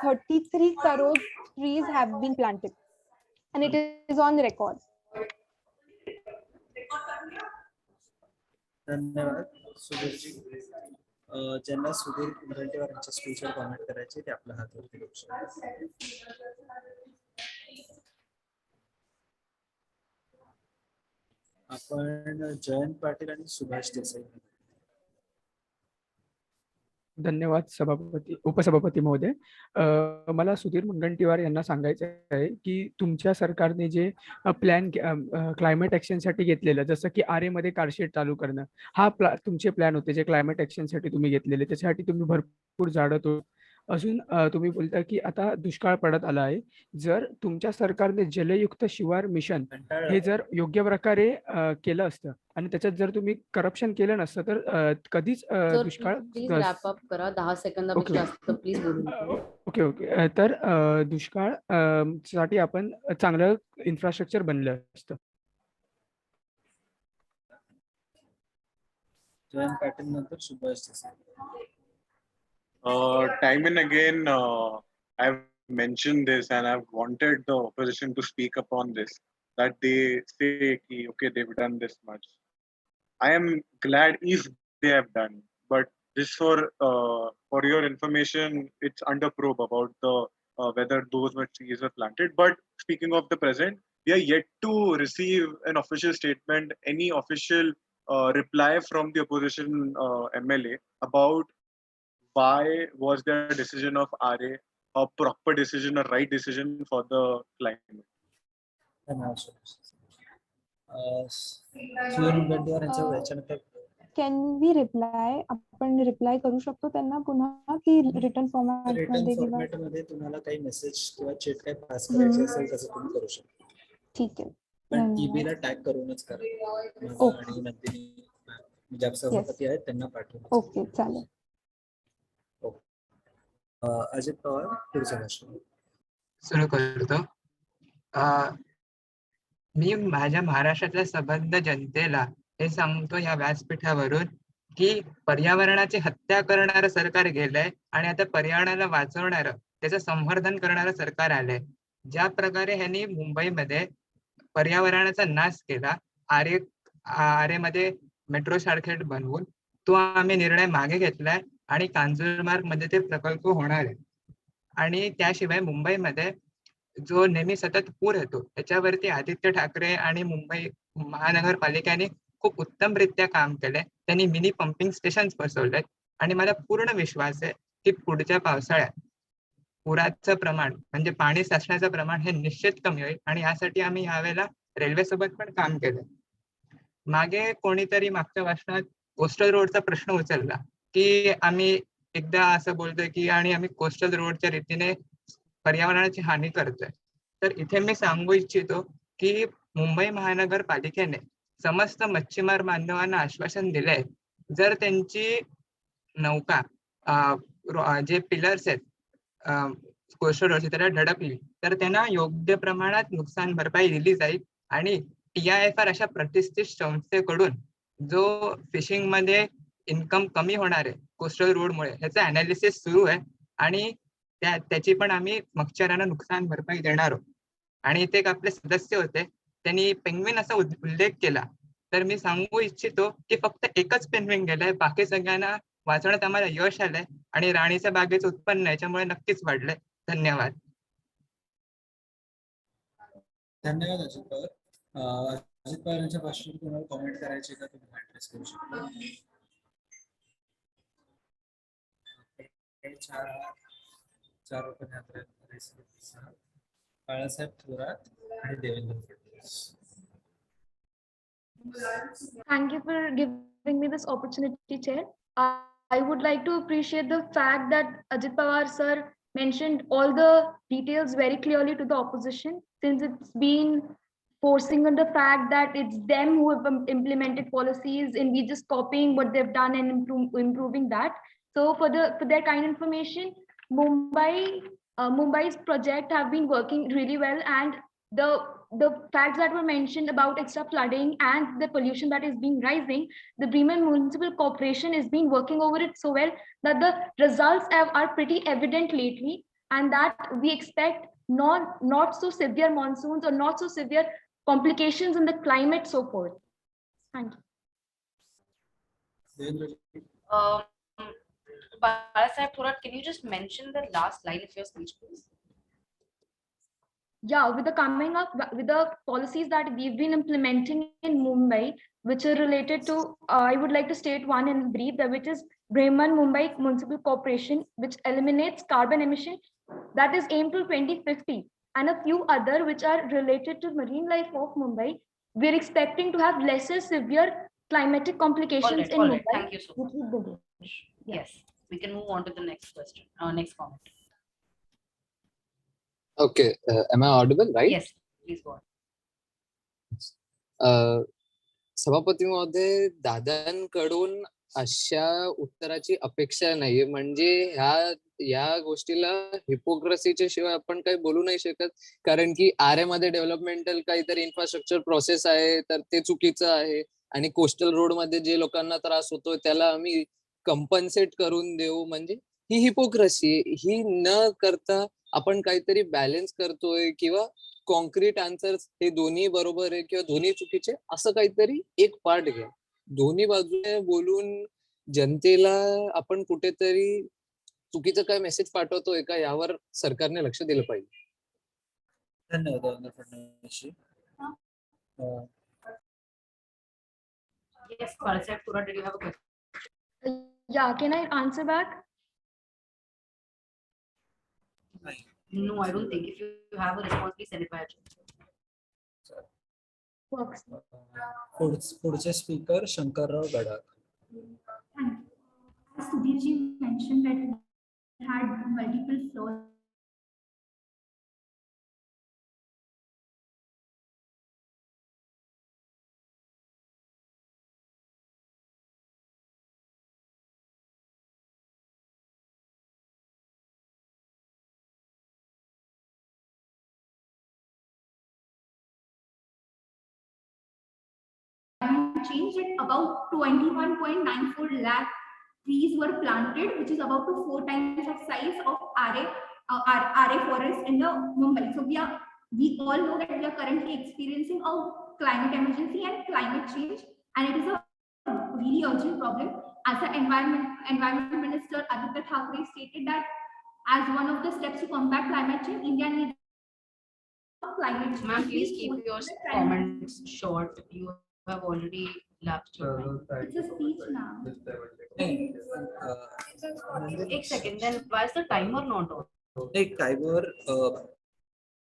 33 crore trees have been planted and it is on record. धन्यवाद सुधीरजी. ज्यांना सुधीर मुनगंटीवार यांच्या स्पीचवर कॉमेंट करायचे ते आपल्या हातावरती घेऊ शकतात. आपण जयंत पाटील आणि सुभाष देसाई. धन्यवाद उपसभापती महोदय. मला सुधीर मुनगंटीवार यांना सांगायचं आहे की तुमच्या सरकारने जे प्लॅन क्लायमेट ऍक्शनसाठी घेतलेलं, जसं की आरे मध्ये कारशेड चालू करणं, हा तुमचे प्लॅन होते जे क्लायमेट ऍक्शनसाठी तुम्ही घेतलेले. त्याच्यासाठी तुम्ही भरपूर झाडं तोड. अजून तुम्ही बोलता की आता दुष्काळ पडत आला आहे. जर तुमच्या सरकारने जलयुक्त शिवार मिशन हे जर योग्य प्रकारे केलं असतं आणि त्याच्यात जर तुम्ही करप्शन केलं नसतं तर कधीच दुष्काळ. प्लीज रॅप अप करा, 10 सेकंदापेक्षा जास्त प्लीज बोलू. ओके. तर दुष्काळ साठी आपण चांगलं इन्फ्रास्ट्रक्चर बनलं असतं. जयंत पाटील नंतर Subhash Desai. Time and again, I've mentioned this and I've wanted the opposition to speak upon this, that they say, okay, they've done this much. I am glad if they have done, but this for your information, it's under probe about the whether those trees were planted. But speaking of the present, we are yet to receive an official statement, any official reply from the opposition MLA about why was their decision of RA a proper decision, a right decision for the climate? Can we reply, आपण reply करू शकतो त्यांना पुन्हा की return format return मध्ये किंवा format मध्ये तुम्हाला काही मेसेज किंवा चेट काही पास करायचे असेल तसं तुम्ही करू शकता. ठीक आहे. पण ईबीला टॅग करूनच करा. मला आणि नंदिनी ज्या सभापती आहेत त्यांना पाठवून. ओके, चालेल. अजित पवार पुढचा प्रश्न सुरू करतो. मी माझ्या महाराष्ट्रातल्या संबंध जनतेला हे सांगतो या व्यासपीठावरून की पर्यावरणाची हत्या करणारं सरकार गेलंय आणि आता पर्यावरणाला वाचवणारं, त्याचं संवर्धन करणारं सरकार आलंय. ज्या प्रकारे ह्यांनी मुंबईमध्ये पर्यावरणाचा नाश केला, आरेमध्ये मेट्रो सारखे बनवून, तो आम्ही निर्णय मागे घेतलाय आणि कांजूरमार्ग मध्ये ते प्रकल्प होणार आहे. आणि त्याशिवाय मुंबईमध्ये जो नेहमी सतत पूर येतो त्याच्यावरती आदित्य ठाकरे आणि मुंबई महानगरपालिकेने खूप उत्तमरित्या काम केलंय. त्यांनी मिनी पंपिंग स्टेशन बसवलेत आणि मला पूर्ण विश्वास आहे की पुढच्या पावसाळ्यात पुराचं प्रमाण म्हणजे पाणी साचण्याचं प्रमाण हे निश्चित कमी होईल. आणि यासाठी आम्ही यावेळेला रेल्वे सोबत पण काम केलं. मागे कोणीतरी मागच्या भाषणात कोस्टल रोडचा प्रश्न उचलला की आम्ही एकदा असं बोलतोय की आणि आम्ही कोस्टल रोडच्या रीतीने पर्यावरणाची हानी करतोय. तर इथे मी सांगू इच्छितो की मुंबई महानगरपालिकेने समस्त मच्छीमार बांधवांना आश्वासन दिलंय, जर त्यांची नौका जे पिलर्स आहेत कोस्टल रोडची त्याला धडकली तर त्यांना योग्य प्रमाणात नुकसान भरपाई दिली जाईल. आणि TIFR अशा प्रतिष्ठित संस्थेकडून जो फिशिंग मध्ये इन्कम कमी होणार आहे कोस्टल रोडमुळे ह्याचं अनालिसिस सुरू आहे आणि त्याची पण आम्ही मच्छीमारांना नुकसान भरपाई देणार आहोत. आणि इथे एक आपले सदस्य होते, त्यांनी पेंग्विन असा उल्लेख केला, तर मी सांगू इच्छितो की फक्त एकच पेंग्विन गेलाय, बाकी सगळ्यांना वाचवण्यात आम्हाला यश आलंय आणि राणीच्या बागेचं उत्पन्न याच्यामुळे नक्कीच वाढलंय. धन्यवाद. धन्यवाद अजित पवार. अजित पवार यांच्या भाषणावर तुम्हाला कॉमेंट करायचे का, तुम्ही ऍड्रेस करू शकता. चार बाळासाहेब थोरात आणि Devendra Fadnavis. Thank you for giving me this opportunity, Chair. I would like to appreciate the fact that Ajit Pawar sir mentioned all the details very clearly to the opposition, since it's been forcing on the fact that it's them who have implemented policies and we just copying what they've done and improving that. So for their kind information, Mumbai's project have been working really well, and the facts that were mentioned about extra flooding and the pollution that is being rising, the Bremen Municipal Corporation has been working over it so well that the results are pretty evident lately, and that we expect not so severe monsoons or not so severe complications in the climate so forth. Thank you. Balasaheb Thorat, can you just mention the last line of your speech, please? Yeah, with the coming up with the policies that we've been implementing in Mumbai, which are related to, I would like to state one in brief, which is Bremen Mumbai Municipal Corporation, which eliminates carbon emission that is aimed to 2050, and a few other which are related to marine life of Mumbai. We're expecting to have lesser severe climatic complications in Mumbai. Thank you so much. Yes, we can move on to the next question, next comment. Okay, am I audible, right? Yes, please go on. सभापती महोदय, दादांकडून अशा उत्तराची अपेक्षा नाहीये. म्हणजे ह्या गोष्टीला हिपोक्रेसीच्या शिवाय आपण काही बोलू नाही शकत, कारण की आरे मध्ये डेव्हलपमेंटल काहीतरी इन्फ्रास्ट्रक्चर प्रोसेस आहे तर ते चुकीचं आहे, आणि कोस्टल रोड मध्ये जे लोकांना त्रास होतोय त्याला आम्ही कंपन्सेट करून देऊ, म्हणजे ही हिपोक्रेसी. ही न करता आपण काहीतरी बॅलन्स करतोय किंवा कॉन्क्रीट आन्सर हे दोन्ही बरोबर आहे किंवा दोन्ही चुकीचे, असं काहीतरी एक पार्ट घ्या. दोन्ही बाजूने बोलून जनतेला आपण कुठेतरी चुकीचं काय मेसेज पाठवतोय का यावर सरकारने लक्ष दिलं पाहिजे. धन्यवाद Devendra Fadnavis. Yes, Balasaheb Thorat, did you have a question? Yeah, can I answer back? No, I don't think. If you have a response, please send it via chat. Works. पुढचे speaker Shankarrao Gadakh. As Sudhirji mentioned that we had multiple flaws. Change at about 21.94 lakh trees were planted, which is about 4 times of size of RA forest in the Mumbai. So we all know that we are currently experiencing a climate emergency and climate change, and it is a really urgent problem. As the environment minister Aditya Thackeray stated that as one of the steps to combat climate change, India needs climate change. Ma'am, please keep your comments short. You have already lapsed your time. It's a speech now. एक second, then why is the timer not on? एक timer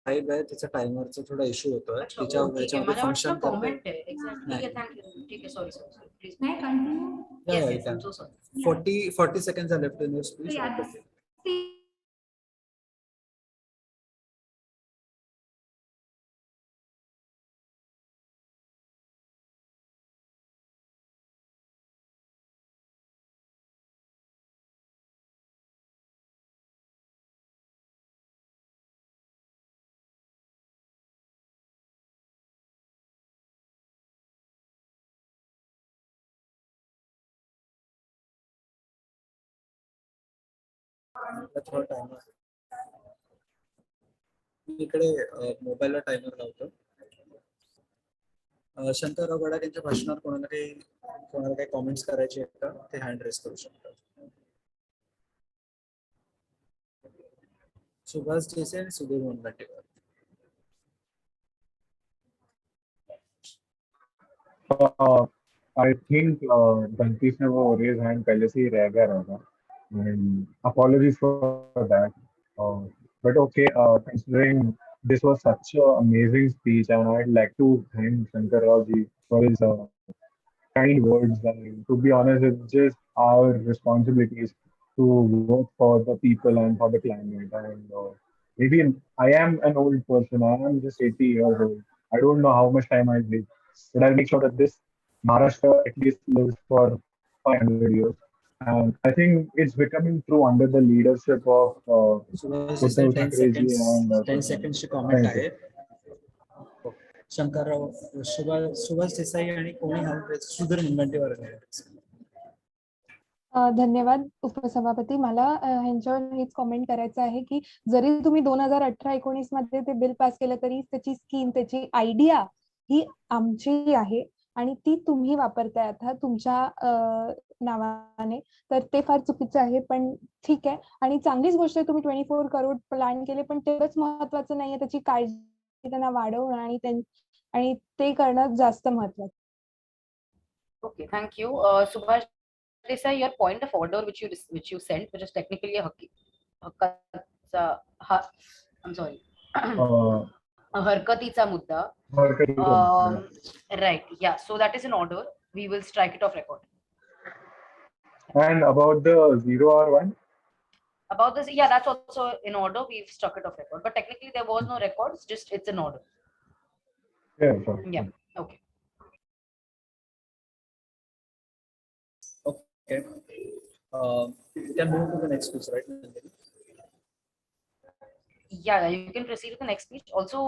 type आहे त्याचा टायमरचा थोडा issue होतोय त्याच्यामध्ये function comment आहे exactly. ठीक आहे, थँक्यू. ठीक आहे, sorry please. May I continue? Yes, I'm so sorry. 40 seconds are left in your speech. So yeah, थोडा टायमर इकडे मोबाईलला टायमर लावतो. शंकरराव गडाख यांच्या भाषणावर कोणाला काही कॉमेंट्स करायचे आहेत का ते हँड रेस करू शकतात. सुभाष देसाई आणि Sudhir Mungantiwar. I think Dankesh ने वो raise hand पहले से ही रह गया रहेगा, and apologies for that. But okay, considering this was such an amazing speech, and I'd like to thank Shankar Rao ji for his kind words. And to be honest, it's just our responsibilities to work for the people and for the climate. And maybe I am an old person. I am just 80 years old. I don't know how much time I'll live, but I'll make sure that this Maharashtra at least lives for 500 years. And I think it's becoming true under the leadership of Uddhav Thackeray ji and 10 seconds comment आहे. शंकरराव सुभाष देसाई आणि कोणी सुधीर मुनगंटीवार. धन्यवाद उपसभापती. मला ह्यांच्यावर हेच comment करायचं आहे की जरी तुम्ही 2018-19 मध्ये ते बिल पास केलं तरी त्याची स्कीम, त्याची आयडिया ही आमची आहे आणि ती तुम्ही वापरताय आता तुमच्या नावाने, तर ते फार चुकीचं आहे. पण ठीक आहे, आणि चांगलीच गोष्ट आहे तुम्ही 24 करोड प्लॅन केले, पण तेवढंच महत्वाचं नाहीये, त्याची काळजी त्यांना वाढवणं आणि ते करणं जास्त महत्वाचं. Okay, thank you. Subhash Desai, your point of order which you sent, which is technically a I'm sorry. हरकतीचा मुद्दा. Right. Yeah. So that is in order. We will strike it off record. And about the 0 hour one? About this, yeah, that's also in order. We've struck it off record, but technically there was no records. Just it's in order. Yeah. Sure. Yeah. Okay. Okay. You can move to the next speech, right? Yeah, you can proceed with the next speech. Also,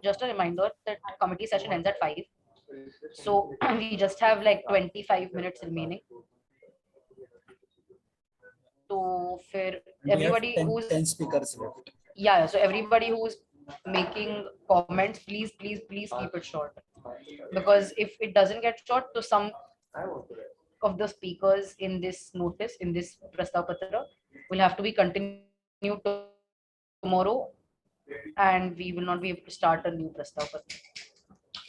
just a reminder that committee session ends at 5. So we just have like 25 minutes remaining. So for everybody who's 10 speakers left. Yeah, so everybody who's making comments, please keep it short, because if it doesn't get short, to some of the speakers in this notice, in this Prastav Patra, will have to be continued tomorrow, and we will not be able to start a new Prastav Patra.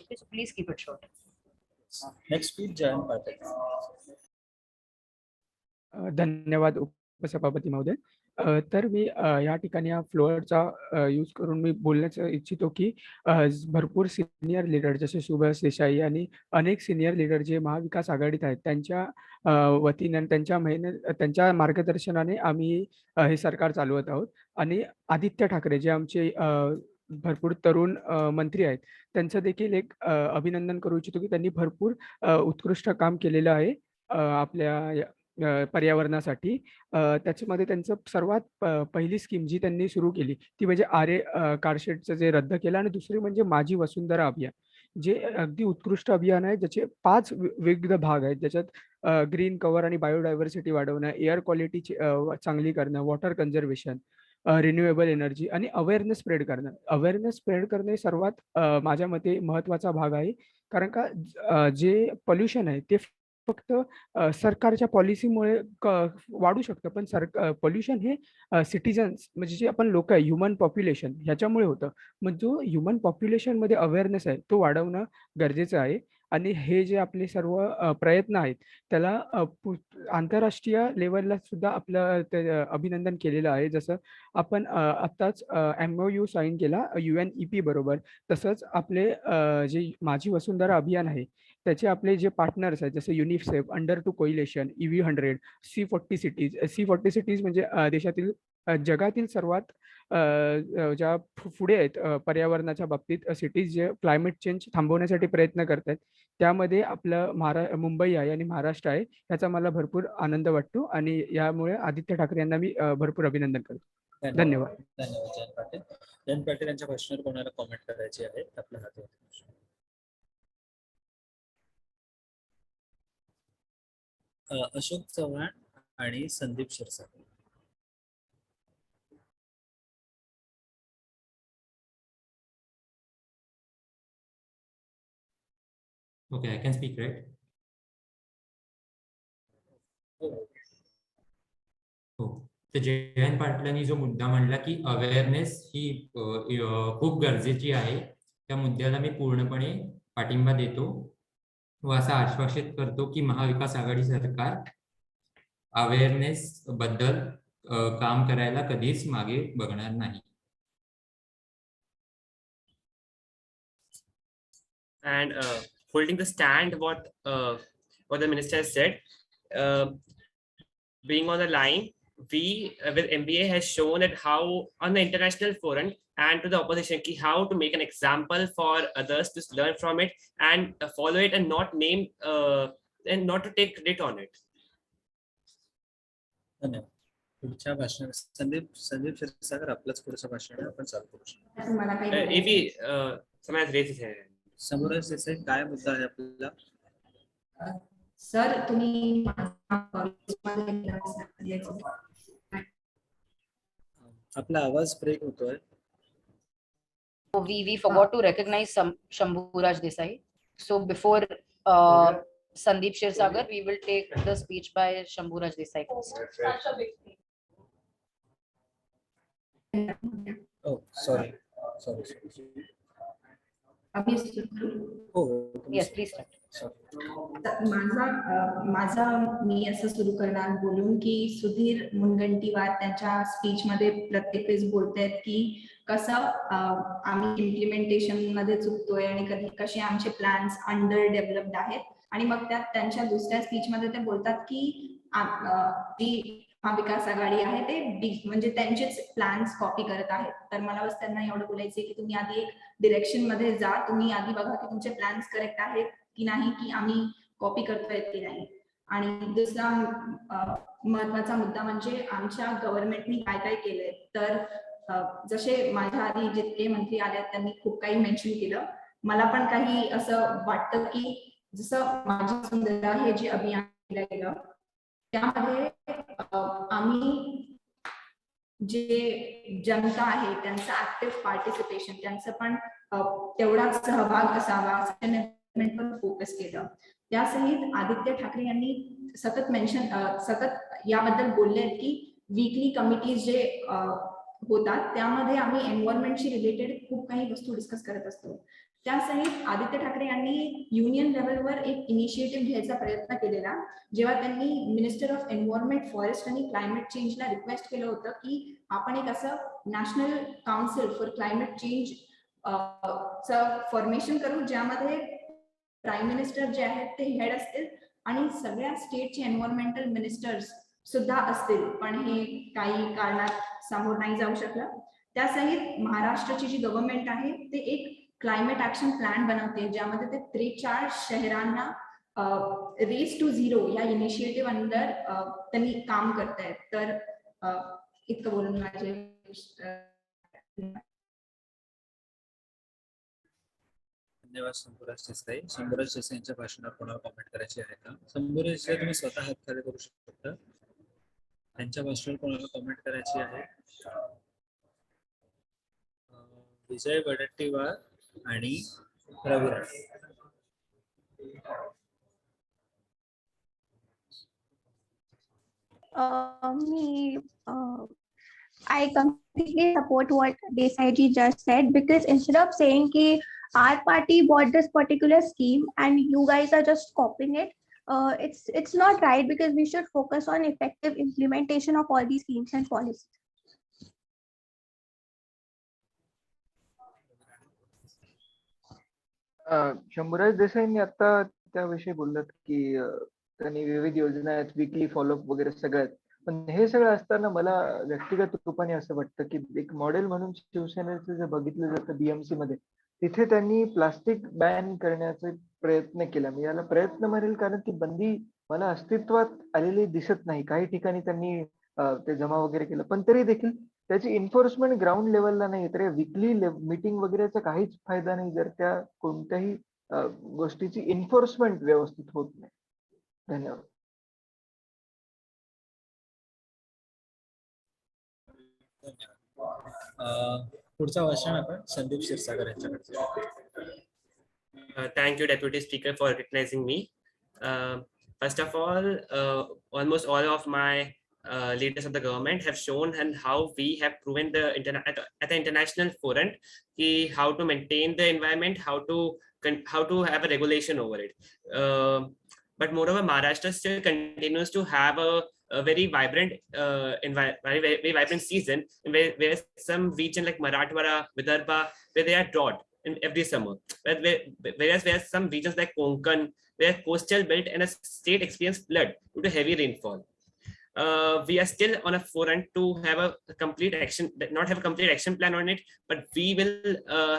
Okay, so please keep it short. Next speech, Jayant Patel. धन्यवाद उपसभापती महोदय. तर मी या ठिकाणी या फ्लोअरचा use करून मी बोलण्याचं इच्छितो की भरपूर सिनियर लीडर जसे सुभाष देसाई आणि अनेक सिनियर लीडर जे महाविकास आघाडीत आहेत त्यांच्या वतीने आणि त्यांच्या मार्गदर्शनाने आम्ही हे सरकार चालवत आहोत. आणि आदित्य ठाकरे जे आमचे भरपूर तरुण मंत्री आहेत त्यांचं देखील एक अभिनंदन करू इच्छितो की त्यांनी भरपूर उत्कृष्ट काम केलेलं आहे आपल्या पर्यावरणासाठी. त्याच्यामध्ये त्यांचं सर्वात पहिली स्कीम जी त्यांनी सुरू केली ती म्हणजे आरे कारशेडचं जे रद्द केलं आणि दुसरी म्हणजे माझी वसुंधरा अभियान, जे अगदी उत्कृष्ट अभियान आहे ज्याचे 5 विविध भाग आहेत. ज्याच्यात ग्रीन कव्हर आणि बायोडायव्हर्सिटी वाढवणं, एअर क्वालिटी चांगली करणं, वॉटर कन्झर्वेशन, रिन्युएबल एनर्जी आणि अवेअरनेस स्प्रेड करणं. अवेअरनेस स्प्रेड करणे हे सर्वात माझ्या मते महत्त्वाचा भाग आहे. कारण का जे पोल्युशन आहे ते फक्त सरकारच्या पॉलिसीमुळे वाढू शकतं, पण पोल्युशन हे सिटिझन्स म्हणजे जे आपण लोक आहे ह्युमन पॉप्युलेशन ह्याच्यामुळे होतं. मग जो ह्युमन पॉप्युलेशनमध्ये अवेअरनेस आहे तो वाढवणं गरजेचं आहे. आणि हे जे आपले सर्व प्रयत्न आहेत त्याला आंतरराष्ट्रीय लेवलला सुद्धा आपलं ते अभिनंदन केलेलं आहे. जसं आपण आत्ताच MOU साईन केला UNEP बरोबर. तसंच आपले जे माझी वसुंधरा अभियान आहे त्याचे आपले जे पार्टनर्स आहेत जसे UNICEF, under two coalition, EV100, C40 cities. C40 cities म्हणजे देशातील जगातील सर्वात ज्या पुढे आहेत पर्यावरणाच्या बाबतीत सिटीज जे क्लायमेट चेंज थांबवण्यासाठी प्रयत्न करत आहेत. त्यामध्ये आपलं मुंबई आहे आणि महाराष्ट्र आहे. याचा मला भरपूर आनंद वाटतो आणि यामुळे आदित्य ठाकरे यांना मी भरपूर अभिनंदन करतो. धन्यवाद. धन्यवाद जयंत पाटील. जयंत पाटील यांच्या प्रश्नावर कोणाला कॉमेंट करायची आहे आपल्या हातात. अशोक चव्हाण आणि Sandeep Kshirsagar. Okay, I can speak, right? हो. तर जयंत पाटलांनी जो मुद्दा मांडला की अवेअरनेस ही खूप गरजेची आहे, त्या मुद्द्याला मी पूर्णपणे पाठिंबा देतो व असं आश्वासित करतो की महाविकास आघाडी सरकार अवेअरनेस बद्दल काम करायला कधीच मागे बघणार नाही. And holding the stand what the minister has said, being on the line, we with MBA has shown that how on the international forum and to the opposition ki how to make an example for others to learn from it and follow it and not name and not to take credit on it. धन्यवाद. पुढच्या भाषण संदीप क्षीरसागर आपलंच पुढचं भाषण आहे, आपण चालू करू शकतो. If someone has raised his hand. समोरच देसाई काय मुद्दा आहे आपल्याला? सर तुम्ही आपला आवाज ब्रेक होतोय. We forgot to recognize Shambhuraj Desai. So before Sandeep Shirsagar, we will take the speech by Shambhuraj Desai first. Oh, sorry. Yes, please start. मी असं सुरू करणार बोलून की सुधीर मुनगंटीवार त्यांच्या स्पीच मध्ये प्रत्येक वेळेस बोलतायत की कसं आम्ही इम्प्लिमेंटेशन मध्ये चुकतोय आणि कसे आमचे प्लॅन्स अंडर डेव्हलप्ड आहेत. आणि मग त्यांच्या दुसऱ्या स्पीच मध्ये ते बोलतात की जी महाविकास आघाडी आहे ते म्हणजे त्यांचेच प्लॅन्स कॉपी करत आहेत. तर मला बस त्यांना एवढं बोलायचं की तुम्ही आधी एक डिरेक्शन मध्ये जा, तुम्ही आधी बघा की तुमचे प्लॅन्स करेक्ट आहेत की नाही, की आम्ही कॉपी करतोय की नाही. आणि दुसरा महत्वाचा मुद्दा म्हणजे आमच्या गव्हर्नमेंटनी काय काय केलंय. तर जसे माझ्या आधी जितके मंत्री आले त्यांनी खूप काही मेन्शन केलं. मला पण काही असं वाटतं की जसं माझी वसुंधरा हे जे अभियान केलं गेलं त्यामध्ये आम्ही जे जनता आहे त्यांचं ऍक्टिव्ह पार्टिसिपेशन, त्यांचं पण तेवढाच सहभाग असावा पण फोकस केलं. त्यासहित आदित्य ठाकरे यांनी सतत याबद्दल बोलले की वीकली कमिटीज जे होतात त्यामध्ये आम्ही एन्व्हायरमेंटशी रिलेटेड खूप काही वस्तू डिस्कस करत असतो. त्यासहित आदित्य ठाकरे यांनी युनियन लेवलवर एक इनिशिएटिव्ह घ्यायचा प्रयत्न केलेला, जेव्हा त्यांनी मिनिस्टर ऑफ एन्व्हायरमेंट, फॉरेस्ट आणि क्लायमेट चेंजला रिक्वेस्ट केलं होतं की आपण एक असं national council for climate change formation करू, ज्यामध्ये प्राईम मिनिस्टर जे आहेत ते हेड असतील आणि सगळ्या स्टेटचे एन्व्हायरमेंटल मिनिस्टर्स सुद्धा असतील, पण हे काही कारणात समोर नाही जाऊ शकलं. त्यासहित महाराष्ट्राची जी गव्हर्नमेंट आहे ते एक क्लायमेट ऍक्शन प्लॅन बनवते, ज्यामध्ये ते 43 शहरांना रेस टू झिरो या इनिशिएटिव्ह अंडर त्यांनी काम करतायत. तर इतकं बोलून माझे धन्यवाद शंभूराज देसाई. शंभूराज देसाई यांच्या भाषणावर कोणाला कॉमेंट करायची आहे का? शंभूराज देसाई तुम्ही स्वतः हात खाली करू शकता. त्यांच्या भाषणावर कोणाला कॉमेंट करायची आहे? विजय वडट्टीवार आणि Raviraj. I completely support what Desai ji just said, because instead of saying ki our party bought this particular scheme and you guys are just copying it, it's not right, because we should focus on effective implementation of all these schemes and policies. Shambhuraj देसाईंनी आता त्याविषयी बोललात की त्यांनी विविध योजना आहेत, weekly follow up वगैरे सगळ्यात, पण हे सगळं असताना मला व्यक्तिगत रूपाने असं वाटतं की एक मॉडेल म्हणून शिवसेनेचं जे बघितलं जातं बीएमसी मध्ये, तिथे त्यांनी प्लास्टिक बॅन करण्याचा प्रयत्न केला. मी याला प्रयत्न म्हणेल, कारण ती बंदी मला अस्तित्वात आलेली दिसत नाही. काही ठिकाणी त्यांनी ते जमा वगैरे केलं, पण तरी देखील त्याची एन्फोर्समेंट ग्राउंड लेवलला नाही. तर वीकली मीटिंग वगैरेचा काहीच फायदा नाही जर त्या कोणत्याही गोष्टीची एन्फोर्समेंट व्यवस्थित होत नाही. धन्यवाद. पुढचं भाषण आपण संदीप क्षीरसागर यांच्याकडे. Thank you, Deputy Speaker, for recognizing me. First of all, almost all of my leaders of the government have shown and how we have proven at the international forum how to maintain the environment, how to have a regulation over it. But moreover, Maharashtra still continues to have a very vibrant very vibrant season where some region like Marathwada, Vidarbha, where they are drought in every summer, whereas there are some regions like Konkan where coastal belt and a state experience flood due to heavy rainfall. We are still on a forefront to have a complete action, not have a complete action plan on it, but we will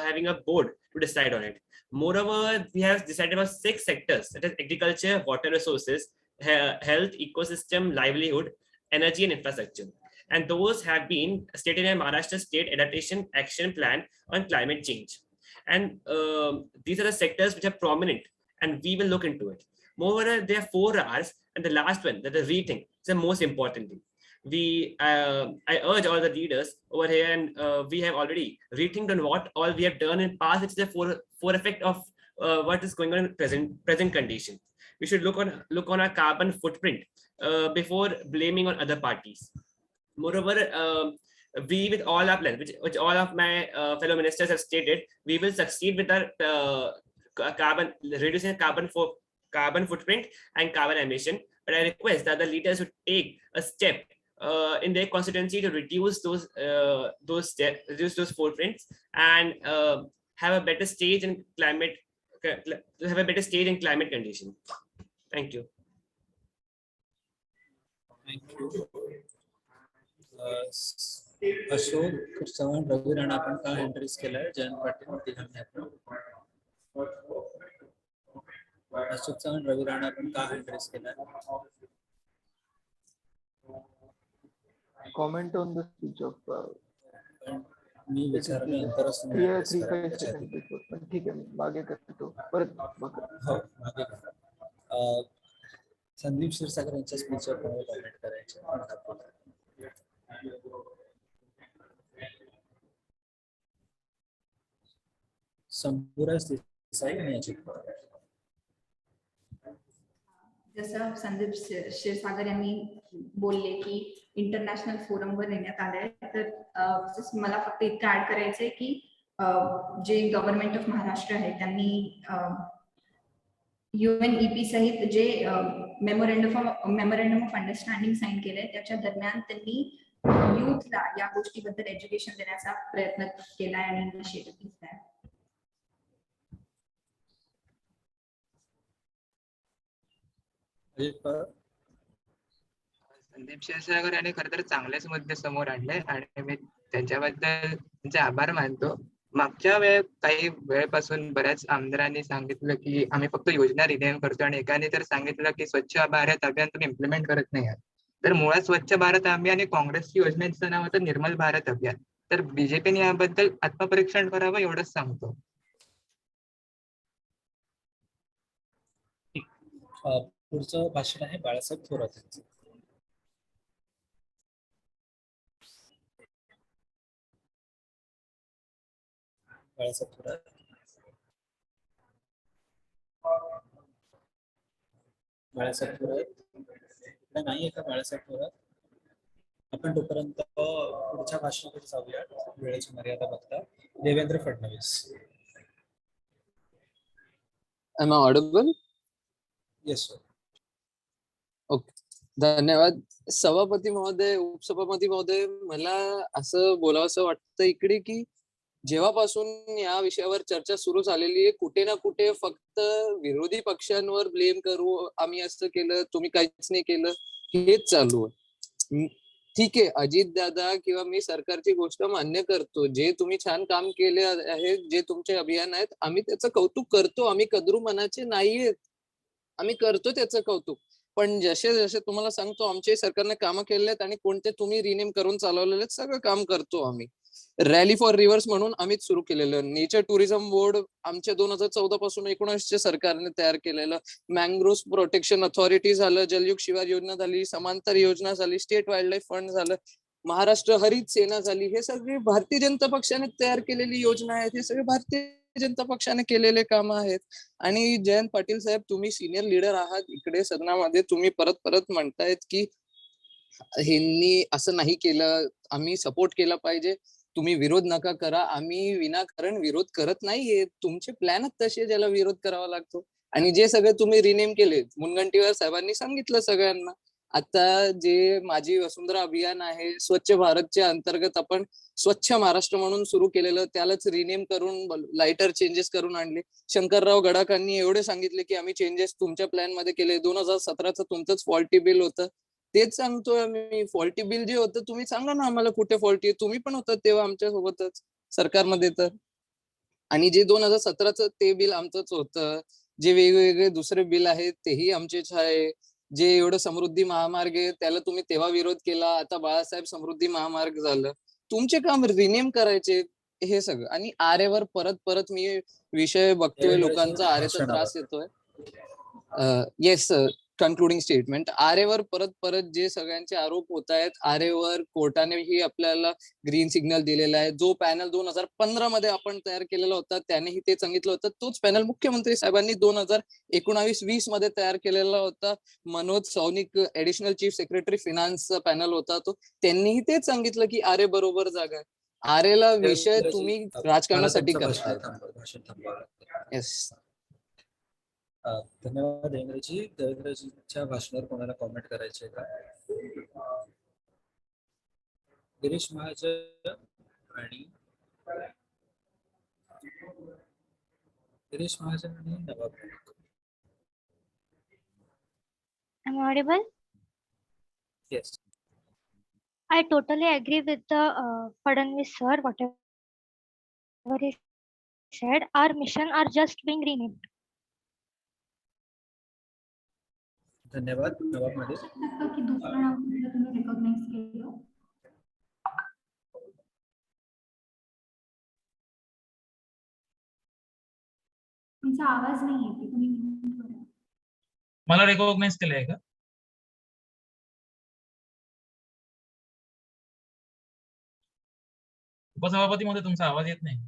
having a board to decide on it. Moreover, we have decided about 6 sectors, that is agriculture, water resources, health, ecosystem, livelihood, energy and infrastructure. And those have been stated in Maharashtra State Adaptation Action Plan on climate change. And these are the sectors which are prominent, and we will look into it. Moreover, there are 4 R's, and the last one, that is rethink, is the most important thing. I urge all the leaders over here, and we have already rethinked on what all we have done in past. It's the for effect of what is going on in present condition. We should look on our carbon footprint before blaming on other parties. Moreover, we, with all our plans, which all of my fellow ministers have stated, we will succeed with our reducing carbon footprint and carbon emission. But I request that the leaders would take a step in their constituency to reduce those footprints and have a better stage in climate condition. Thank you. Thank you. Ashok Chavan, Ravi Rana आपण का entries केलाय? जयंत पाटील, तिघांनी आपण. अशोक चव्हाण, रवी राणा आपण का entries केलाय? Comment on the speech of मी विचारल्यानंतर पण ठीक आहे, मागे करतो परत. हो, मागे संदीप क्षीरसागर यांच्या स्पीचवर कॉमेंट करायचे. शंभूराज देसाई आणि अजित पवार. जसं संदीप क्षीरसागर यांनी बोलले की इंटरनॅशनल फोरमवर नेण्यात आले, तर मला फक्त इतकं ऍड करायचंय की जे गव्हर्नमेंट ऑफ महाराष्ट्र आहे त्यांनी UNEP सहित जे मेमोरँडम ऑफ अंडरस्टँडिंग साईन केलंय त्याच्या दरम्यान त्यांनी युथला या गोष्टीबद्दल एज्युकेशन देण्याचा प्रयत्न केलाय आणि इनिशिएटिव्ह घेतलाय. संदीप क्षीरसागर यांनी खरं तर चांगलेच मुद्दे समोर आणले आणि मी त्यांच्याबद्दल त्यांचे आभार मानतो. मागच्या काही वेळेपासून बऱ्याच आमदारांनी सांगितलं की आम्ही फक्त योजना रिन्यू करतो आणि एकाने तर सांगितलं की स्वच्छ भारत अभियान तुम्ही इम्प्लिमेंट करत नाही आहात. तर मुळात स्वच्छ भारत अभियान आणि काँग्रेसची योजनेचं नाव होतं निर्मल भारत अभियान. तर बीजेपीने याबद्दल आत्मपरीक्षण करावं एवढंच सांगतो. पुढचं भाषण आहे बाळासाहेब थोरात यांचं. बाळासाहेब थोरात. बाळासाहेब थोरात नाही का? बाळासाहेब थोरात आपण तोपर्यंत पुढच्या भाषणाकडे जाऊया वेळेची मर्यादा बघता. Devendra Fadnavis. Am I audible? Yes sir. Okay, धन्यवाद. सभापती महोदय, उपसभापती महोदय, मला असं बोलावंसं वाटतं इकडे की जेव्हापासून या विषयावर चर्चा सुरू झालेली आहे कुठे ना कुठे फक्त विरोधी पक्षांवर ब्लेम करू, आम्ही असं केलं तुम्ही काहीच नाही केलं, हेच चालू आहे. ठीक आहे, अजित दादा किंवा मी सरकारची गोष्ट मान्य करतो, जे तुम्ही छान काम केले आहे, जे तुमचे अभियान आहेत, आम्ही त्याचं कौतुक करतो, आम्ही कदरू मनाचे नाहीयेत, आम्ही करतो त्याचं कौतुक. पण जसे जसे तुम्हाला सांगतो आमच्या सरकारने कामं केले आहेत आणि कोणते तुम्ही रिनेम करून चालवलेले सगळं काम करतो आम्ही. रॅली फॉर रिव्हर्स म्हणून आम्हीच सुरू केलेलं. नेचर टुरिझम बोर्ड आमच्या 2014 पासून 19 सरकारने तयार केलेलं. मँग्रोव्ह प्रोटेक्शन अथॉरिटी झालं, जलयुग शिवार योजना झाली, समांतर योजना झाली, स्टेट वाईल्ड लाईफ फंड झालं, महाराष्ट्र हरित सेना झाली. हे सगळे भारतीय जनता पक्षाने तयार केलेली योजना आहेत, हे सगळे भारतीय जनता पक्षाने केलेले काम आहेत. आणि जयंत पाटील साहेब, तुम्ही सिनियर लीडर आहात इकडे सदनामध्ये, तुम्ही परत परत म्हणतायत की ह्यांनी असं नाही केलं, आम्ही सपोर्ट केला पाहिजे, तुम्ही विरोध नका करा. आम्ही विनाकारण विरोध करत नाहीये, तुमचे प्लॅनच तसे ज्याला विरोध करावा लागतो. आणि जे सगळे तुम्ही रिनेम केले, मुनगंटीवार साहेबांनी सांगितलं सगळ्यांना. आता जे माझी वसुंधरा अभियान आहे, स्वच्छ भारतच्या अंतर्गत आपण स्वच्छ महाराष्ट्र म्हणून सुरू केलेलं, त्यालाच रिनेम करून लाइटर चेंजेस करून आणले. शंकरराव गडाखांनी एवढे सांगितले की आम्ही चेंजेस तुमच्या प्लॅन मध्ये केले. 2017चं तुमचंच फॉल्टी बिल होतं, तेच सांगतोय आम्ही. फॉल्टी बिल जे होतं तुम्ही सांगा ना आम्हाला कुठे फॉल्टी आहे, तुम्ही पण होतात तेव्हा आमच्या सोबतच सरकारमध्ये तर. आणि जे 2017चं ते बिल आमचंच होतं. जे वेगवेगळे दुसरे बिल आहेत तेही आमचेच आहे. जे एवढं समृद्धी महामार्ग आहे त्याला तुम्ही तेव्हा विरोध केला, आता बाळासाहेब समृद्धी महामार्ग झालं. तुमचे काम रिनेम करायचे हे सगळं. आणि आरेवर परत परत मी विषय बघतोय, लोकांचा आरेचा त्रास येतोय. Yes sir, concluding statement. आरेवर परत परत जे सगळ्यांचे आरोप होत आहेत, आरेवर कोर्टानेही आपल्याला ग्रीन सिग्नल दिलेला आहे. जो पॅनल 2015 मध्ये आपण तयार केलेला होता त्यानेही ते सांगितलं होतं. तोच पॅनल मुख्यमंत्री साहेबांनी 2019-20 मध्ये तयार केलेला होता. Manoj Saunik additional chief secretary फिनान्सचा पॅनल होता तो, त्यांनीही तेच सांगितलं की आरे बरोबर जागा आहे. आरेला विषय तुम्ही राजकारणासाठी करताय. येस, धन्यवाद देवेंद्रजी. देवेंद्रजीच्या भाषणावर कोणाला कॉमेंट करायचे का? गिरीश महाजन आणि Nawab. Am I audible? Yes. I totally agree with the Fadnavis sir, whatever he said. Our mission are just being renamed. धन्यवाद. नवाब मध्ये की दुसरं नाव तुम्ही रेकॉग्नाइज केलं. तुमचा आवाज नाही येते, तुम्ही मला रेकॉग्नाइज केलंय का? उपसभापती मध्ये तुमचा आवाज येत नाही.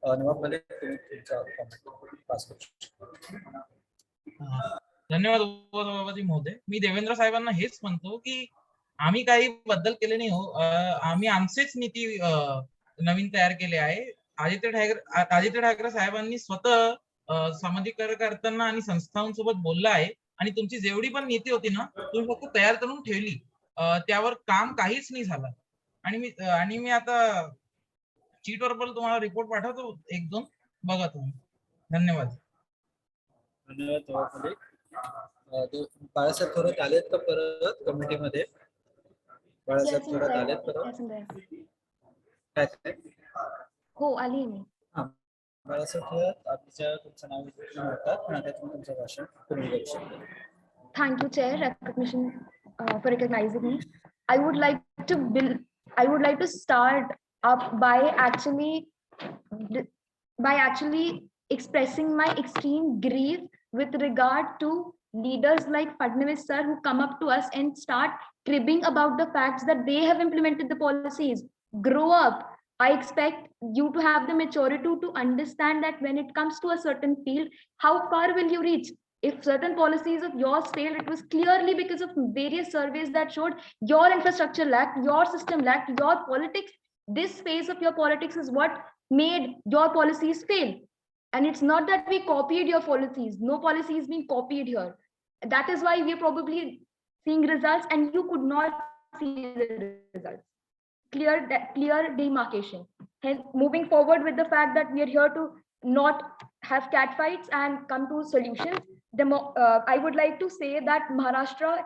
नवाब मध्ये तुमचा कॉमेंट पास करू शकता. धन्यवाद उपसभापती महोदय. मी देवेंद्र साहेबांना हेच म्हणतो की आम्ही काही बदल केले नाही हो. आम्ही आमचेच नीती नवीन तयार केले आहे. आदित्य ठाकरे साहेबांनी स्वतः समाजीकरण करताना आणि संस्थांसोबत बोलला आहे आणि तुमची जेवढी पण नीती होती ना तुम्ही फक्त तयार करून ठेवली. त्यावर काम काहीच नाही झालं. आणि मी आता चीटवर पण तुम्हाला रिपोर्ट पाठवतो 1-2 बघा तुम्ही. धन्यवाद. धन्यवाद. बाळासाहेब थोरात आलेत का परत कमिटीमध्ये? बाळासाहेब थोरात आलेत परत? काय? हो, आली मी. बाळासाहेब थोरात आपल्या तुमचं नाव होतात पण आता तुम्ही तुमचं भाषण पूर्ण करू शकता. Thank you, Chair, recognition for recognizing me. I would like to start up by actually expressing my extreme grief with regard to leaders like Fadnavis sir who come up to us and start cribbing about the facts that they have implemented the policies. Grow up. I expect you to have the maturity to understand that when it comes to a certain field, how far will you reach? If certain policies of yours failed, it was clearly because of various surveys that showed your infrastructure lacked, your system lacked, your politics. This phase of your politics is what made your policies fail. And it's not that we copied your policies. No policy is being copied here. That is why we are probably seeing results and you could not see the results. Clear demarcation. Hence, moving forward with the fact that we are here to not have catfights and come to solutions, I would like to say that Maharashtra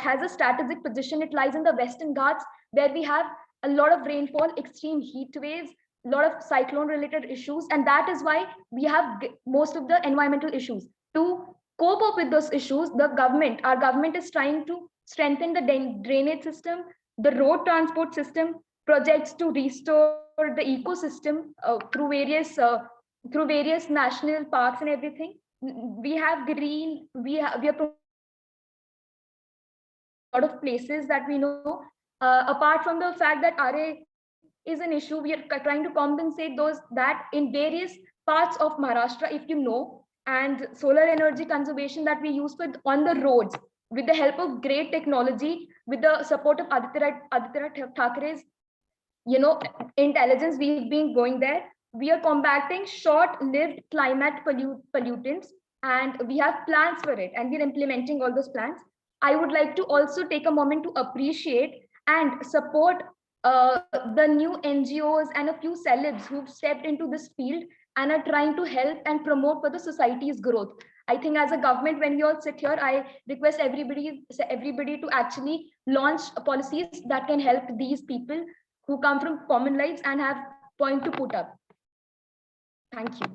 has a strategic position. It lies in the Western Ghats where we have a lot of rainfall, extreme heat waves, a lot of cyclone-related issues, and that is why we have most of the environmental issues. To cope up with those issues, our government is trying to strengthen the drainage system, the road transport system, projects to restore the ecosystem through various national parks and everything. We have green, we are a lot of places that we know. Apart from the fact that RA is an issue, we are trying to compensate that in various parts of Maharashtra, if you know, and solar energy conservation that we use on the roads with the help of great technology, with the support of Aditya Thakere's intelligence. We've been going there. We are combating short-lived climate pollutants, and we have plans for it, and we're implementing all those plans. I would like to also take a moment to appreciate and support the new NGOs and a few celebs who've stepped into this field and are trying to help and promote for the society's growth. I think as a government, when we all sit here, I request everybody to actually launch policies that can help these people who come from common lives and have point to put up. Thank you.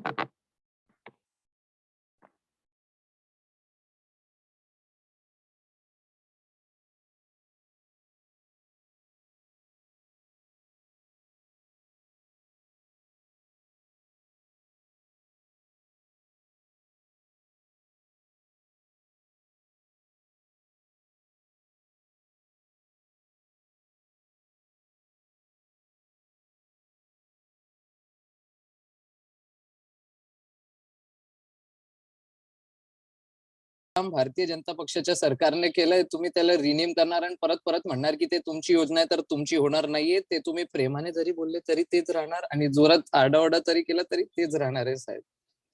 Bharatiya Janata पक्षाच्या सरकारने केलंय, तुम्ही त्याला rename करणार आणि परत म्हणणार की ते तुमची योजना आहे तर तुमची होणार नाहीये. ते तुम्ही प्रेमाने जरी बोलले तरी तेच राहणार आणि जोरात आरडाओरडा तरी केला तरी तेच राहणार आहे साहेब.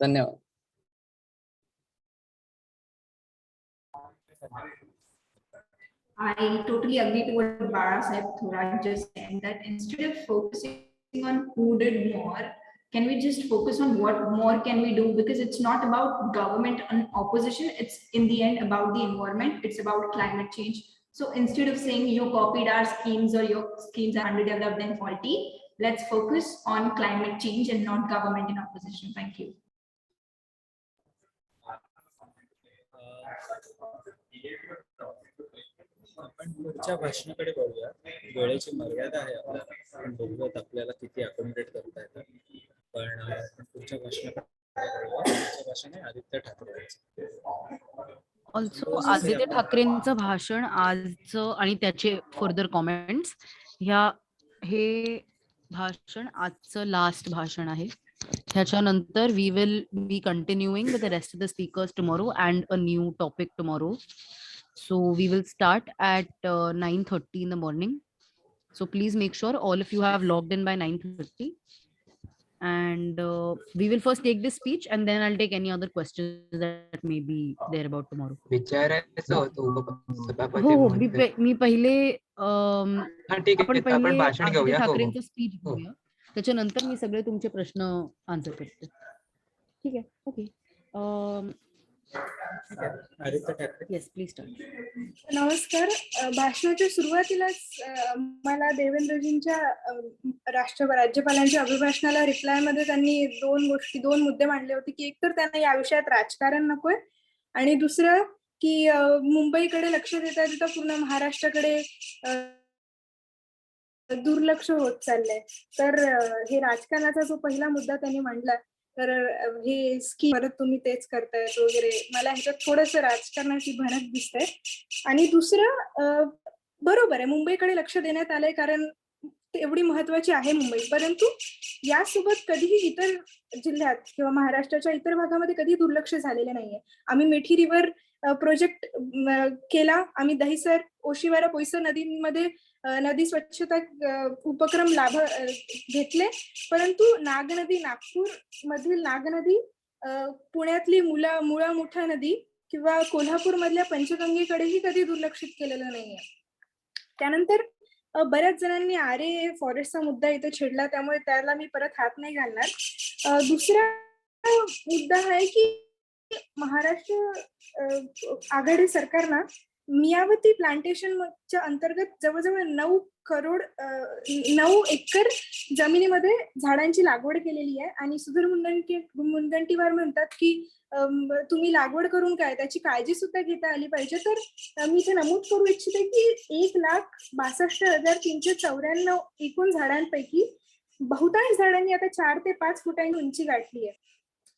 धन्यवाद. I totally agree to what Barasaheb Thorat just said, that instead of focusing on who did more, can we just focus on what more can we do? Because it's not about government and opposition. It's in the end about the environment. It's about climate change. So instead of saying you copied our schemes or your schemes are underdeveloped and faulty, let's focus on climate change and not government and opposition. Thank you. आपण पुढच्या भाषणाकडे बघूया. वेळेची मर्यादा आहे आपल्याला, आपण बघूयात आपल्याला किती अकोमोडेट करता येतात. पण पुढच्या भाषण आहे आदित्य ठाकरे. ऑल्सो आदित्य ठाकरेंचं भाषण आजचं आणि त्याचे फर्दर कॉमेंट्स हे भाषण आजचं लास्ट भाषण आहे. ह्याच्यानंतर we will be continuing with the rest of the speakers tomorrow and a new topic tomorrow. So we will start at 9:30 in the morning. So please make sure all of you have logged in by 9:30. And we will first take this speech and then I'll take any other questions that may be there about tomorrow. विचारायचं होतं सभापती हो महोदय. मी पहिले ठीक आपण आहे, आपण पहिले भाषण आदित्य घेऊया. हो, हो. ठाकरेंचं स्पीच घेऊया, त्याच्यानंतर मी सगळे तुमचे प्रश्न आन्सर करते. ठीक आहे, ओके. Yes please start. नमस्कार. भाषणाच्या सुरुवातीलाच मला देवेंद्रजींच्या राज्यपालांच्या अभिभाषणाला रिप्लाय मध्ये त्यांनी दोन मुद्दे मांडले होते की एक तर त्यांना या विषयात राजकारण नकोय आणि दुसरं की मुंबईकडे लक्ष देता देता पूर्ण महाराष्ट्राकडे दुर्लक्ष होत चाललंय. तर हे राजकारणाचा जो पहिला मुद्दा त्यांनी मांडला तर हे स्कीम परत तुम्ही तेच करतायत वगैरे, मला ह्याच्यात थोडस राजकारणाची भनक दिसते. आणि दुसरं बरोबर आहे, मुंबईकडे लक्ष देण्यात आलंय कारण एवढी महत्वाची आहे मुंबई, परंतु यासोबत कधीही इतर जिल्ह्यात किंवा महाराष्ट्राच्या इतर भागामध्ये कधी दुर्लक्ष झालेले नाहीये. आम्ही मिठी रिव्हर प्रोजेक्ट केला, आम्ही दहिसर, ओशिवारा, पोयसर नदींमध्ये नदी स्वच्छता उपक्रम घेतले, परंतु नागनदी, नागपूर मधील नागनदी, पुण्यातली मुळा मुठा नदी किंवा कोल्हापूर मधल्या पंचगंगेकडेही कधी दुर्लक्षित केलेलं नाहीये. त्यानंतर बऱ्याच जणांनी आरे फॉरेस्टचा मुद्दा इथे छेडला, त्यामुळे त्याला मी परत हात नाही घालणार. दुसरा मुद्दा आहे की महाराष्ट्र आघाडी सरकारनं मियावती प्लांटेशनच्या अंतर्गत जवळजवळ 9 एकर जमिनीमध्ये झाडांची लागवड केलेली आहे. आणि सुधीर मुनगंटीवार म्हणतात की तुम्ही लागवड करून काय, त्याची काळजी सुद्धा घेता आली पाहिजे. तर मी इथे नमूद करू इच्छिते की 1,62,394 एकूण झाडांपैकी बहुतांश झाडांनी आता 4 ते 5 फुटांची उंची गाठली आहे.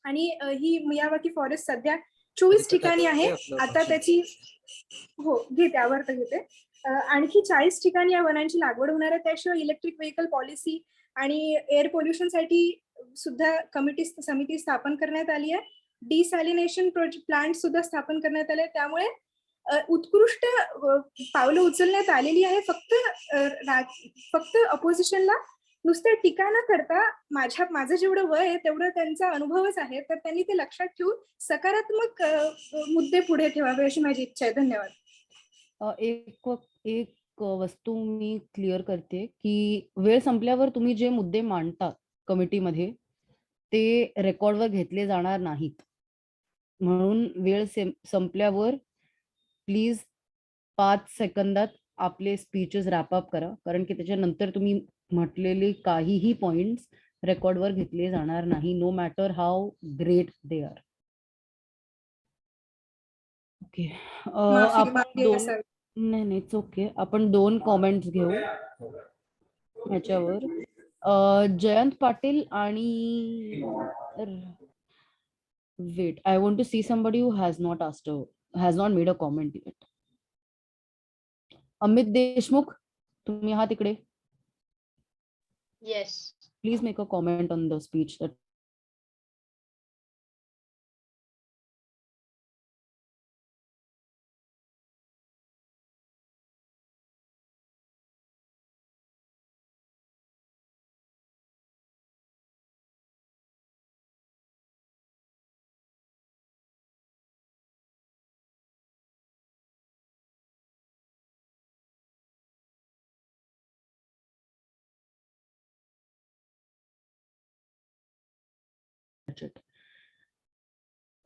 आणि ही मियावाकी फॉरेस्ट सध्या 24 ठिकाणी आहे. आता त्याची घेते. आणखी 40 ठिकाणी या वनांची लागवड होणार आहे. त्याशिवाय इलेक्ट्रिक व्हेकल पॉलिसी आणि एअर पोल्युशन साठी सुद्धा समिती स्थापन करण्यात आली आहे. डिसॅलिनेशन प्लांट सुद्धा स्थापन करण्यात आले. त्यामुळे उत्कृष्ट पावलं उचलण्यात आलेली आहे. फक्त अपोजिशनला नुसतं टीका न करता माझं जेवढं वय आहे तेवढं त्यांचा अनुभवच आहे, तर त्यांनी ते लक्षात ठेवून सकारात्मक मुद्दे पुढे ठेवावे अशी माझी इच्छा आहे. धन्यवाद. एक वस्तू मी क्लिअर करते की वेळ संपल्यावर तुम्ही जे मुद्दे मांडता कमिटीमध्ये ते रेकॉर्डवर घेतले जाणार नाहीत. म्हणून वेळ संपल्यावर प्लीज 5 सेकंदात आपले स्पीचेस रॅप अप करा, कारण की त्याच्यानंतर तुम्ही म्हटलेले काहीही पॉइंट्स रेकॉर्डवर घेतले जाणार नाही, no matter how great they are. Okay, नाही इट्स ओके. आपण 2 कॉमेंट्स घेऊ ह्याच्यावर. जयंत पाटील आणि wait, I want to see somebody who has not made a comment yet. Amit Deshmukh, तुम्ही आहात इकडे? Yes. Please make a comment on the speech that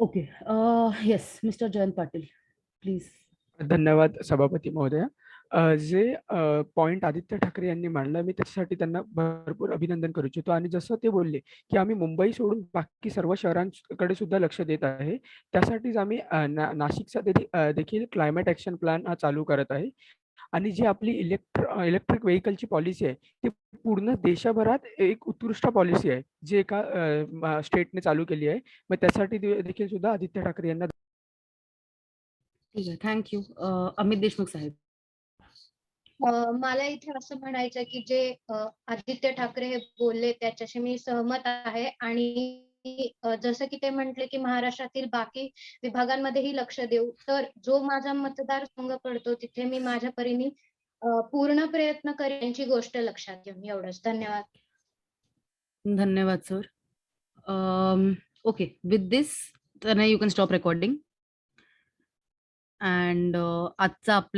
okay. Yes, mister Jayant Patil please. धन्यवाद सभापती महोदया. जे पॉइंट आदित्य ठाकरे यांनी मांडला, मी त्याच्यासाठी त्यांना भरपूर अभिनंदन करू इच्छितो. आणि जसं ते बोलले की आम्ही मुंबई सोडून बाकी सर्व शहरांकडे सुद्धा लक्ष देत आहे, त्यासाठीच आम्ही नाशिकचा देखील क्लायमेट ऍक्शन प्लॅन हा चालू करत आहे. आणि जी आपली इलेक्ट्रिक व्हेकलची पॉलिसी आहे ती पूर्ण देशभरात एक उत्कृष्ट पॉलिसी आहे, जी एका स्टेटने चालू केली आहे. मग त्यासाठी देखील सुद्धा आदित्य ठाकरे यांना. ठीक आहे, थँक्यू. अमित देशमुख साहेब. मला इथे असं म्हणायचं की जे आदित्य ठाकरे हे बोलले त्याच्याशी मी सहमत आहे आणि जसं की ते म्हटले की महाराष्ट्रातील बाकी विभागांमध्येही लक्ष देऊ, तर जो माझा मतदारसंघ पडतो तिथे मी माझ्या परीने पूर्ण प्रयत्न करेन यांची गोष्ट लक्षात घेऊन. एवढंच. धन्यवाद. धन्यवाद sir. Okay, with this you can stop recording. And आजचा आपला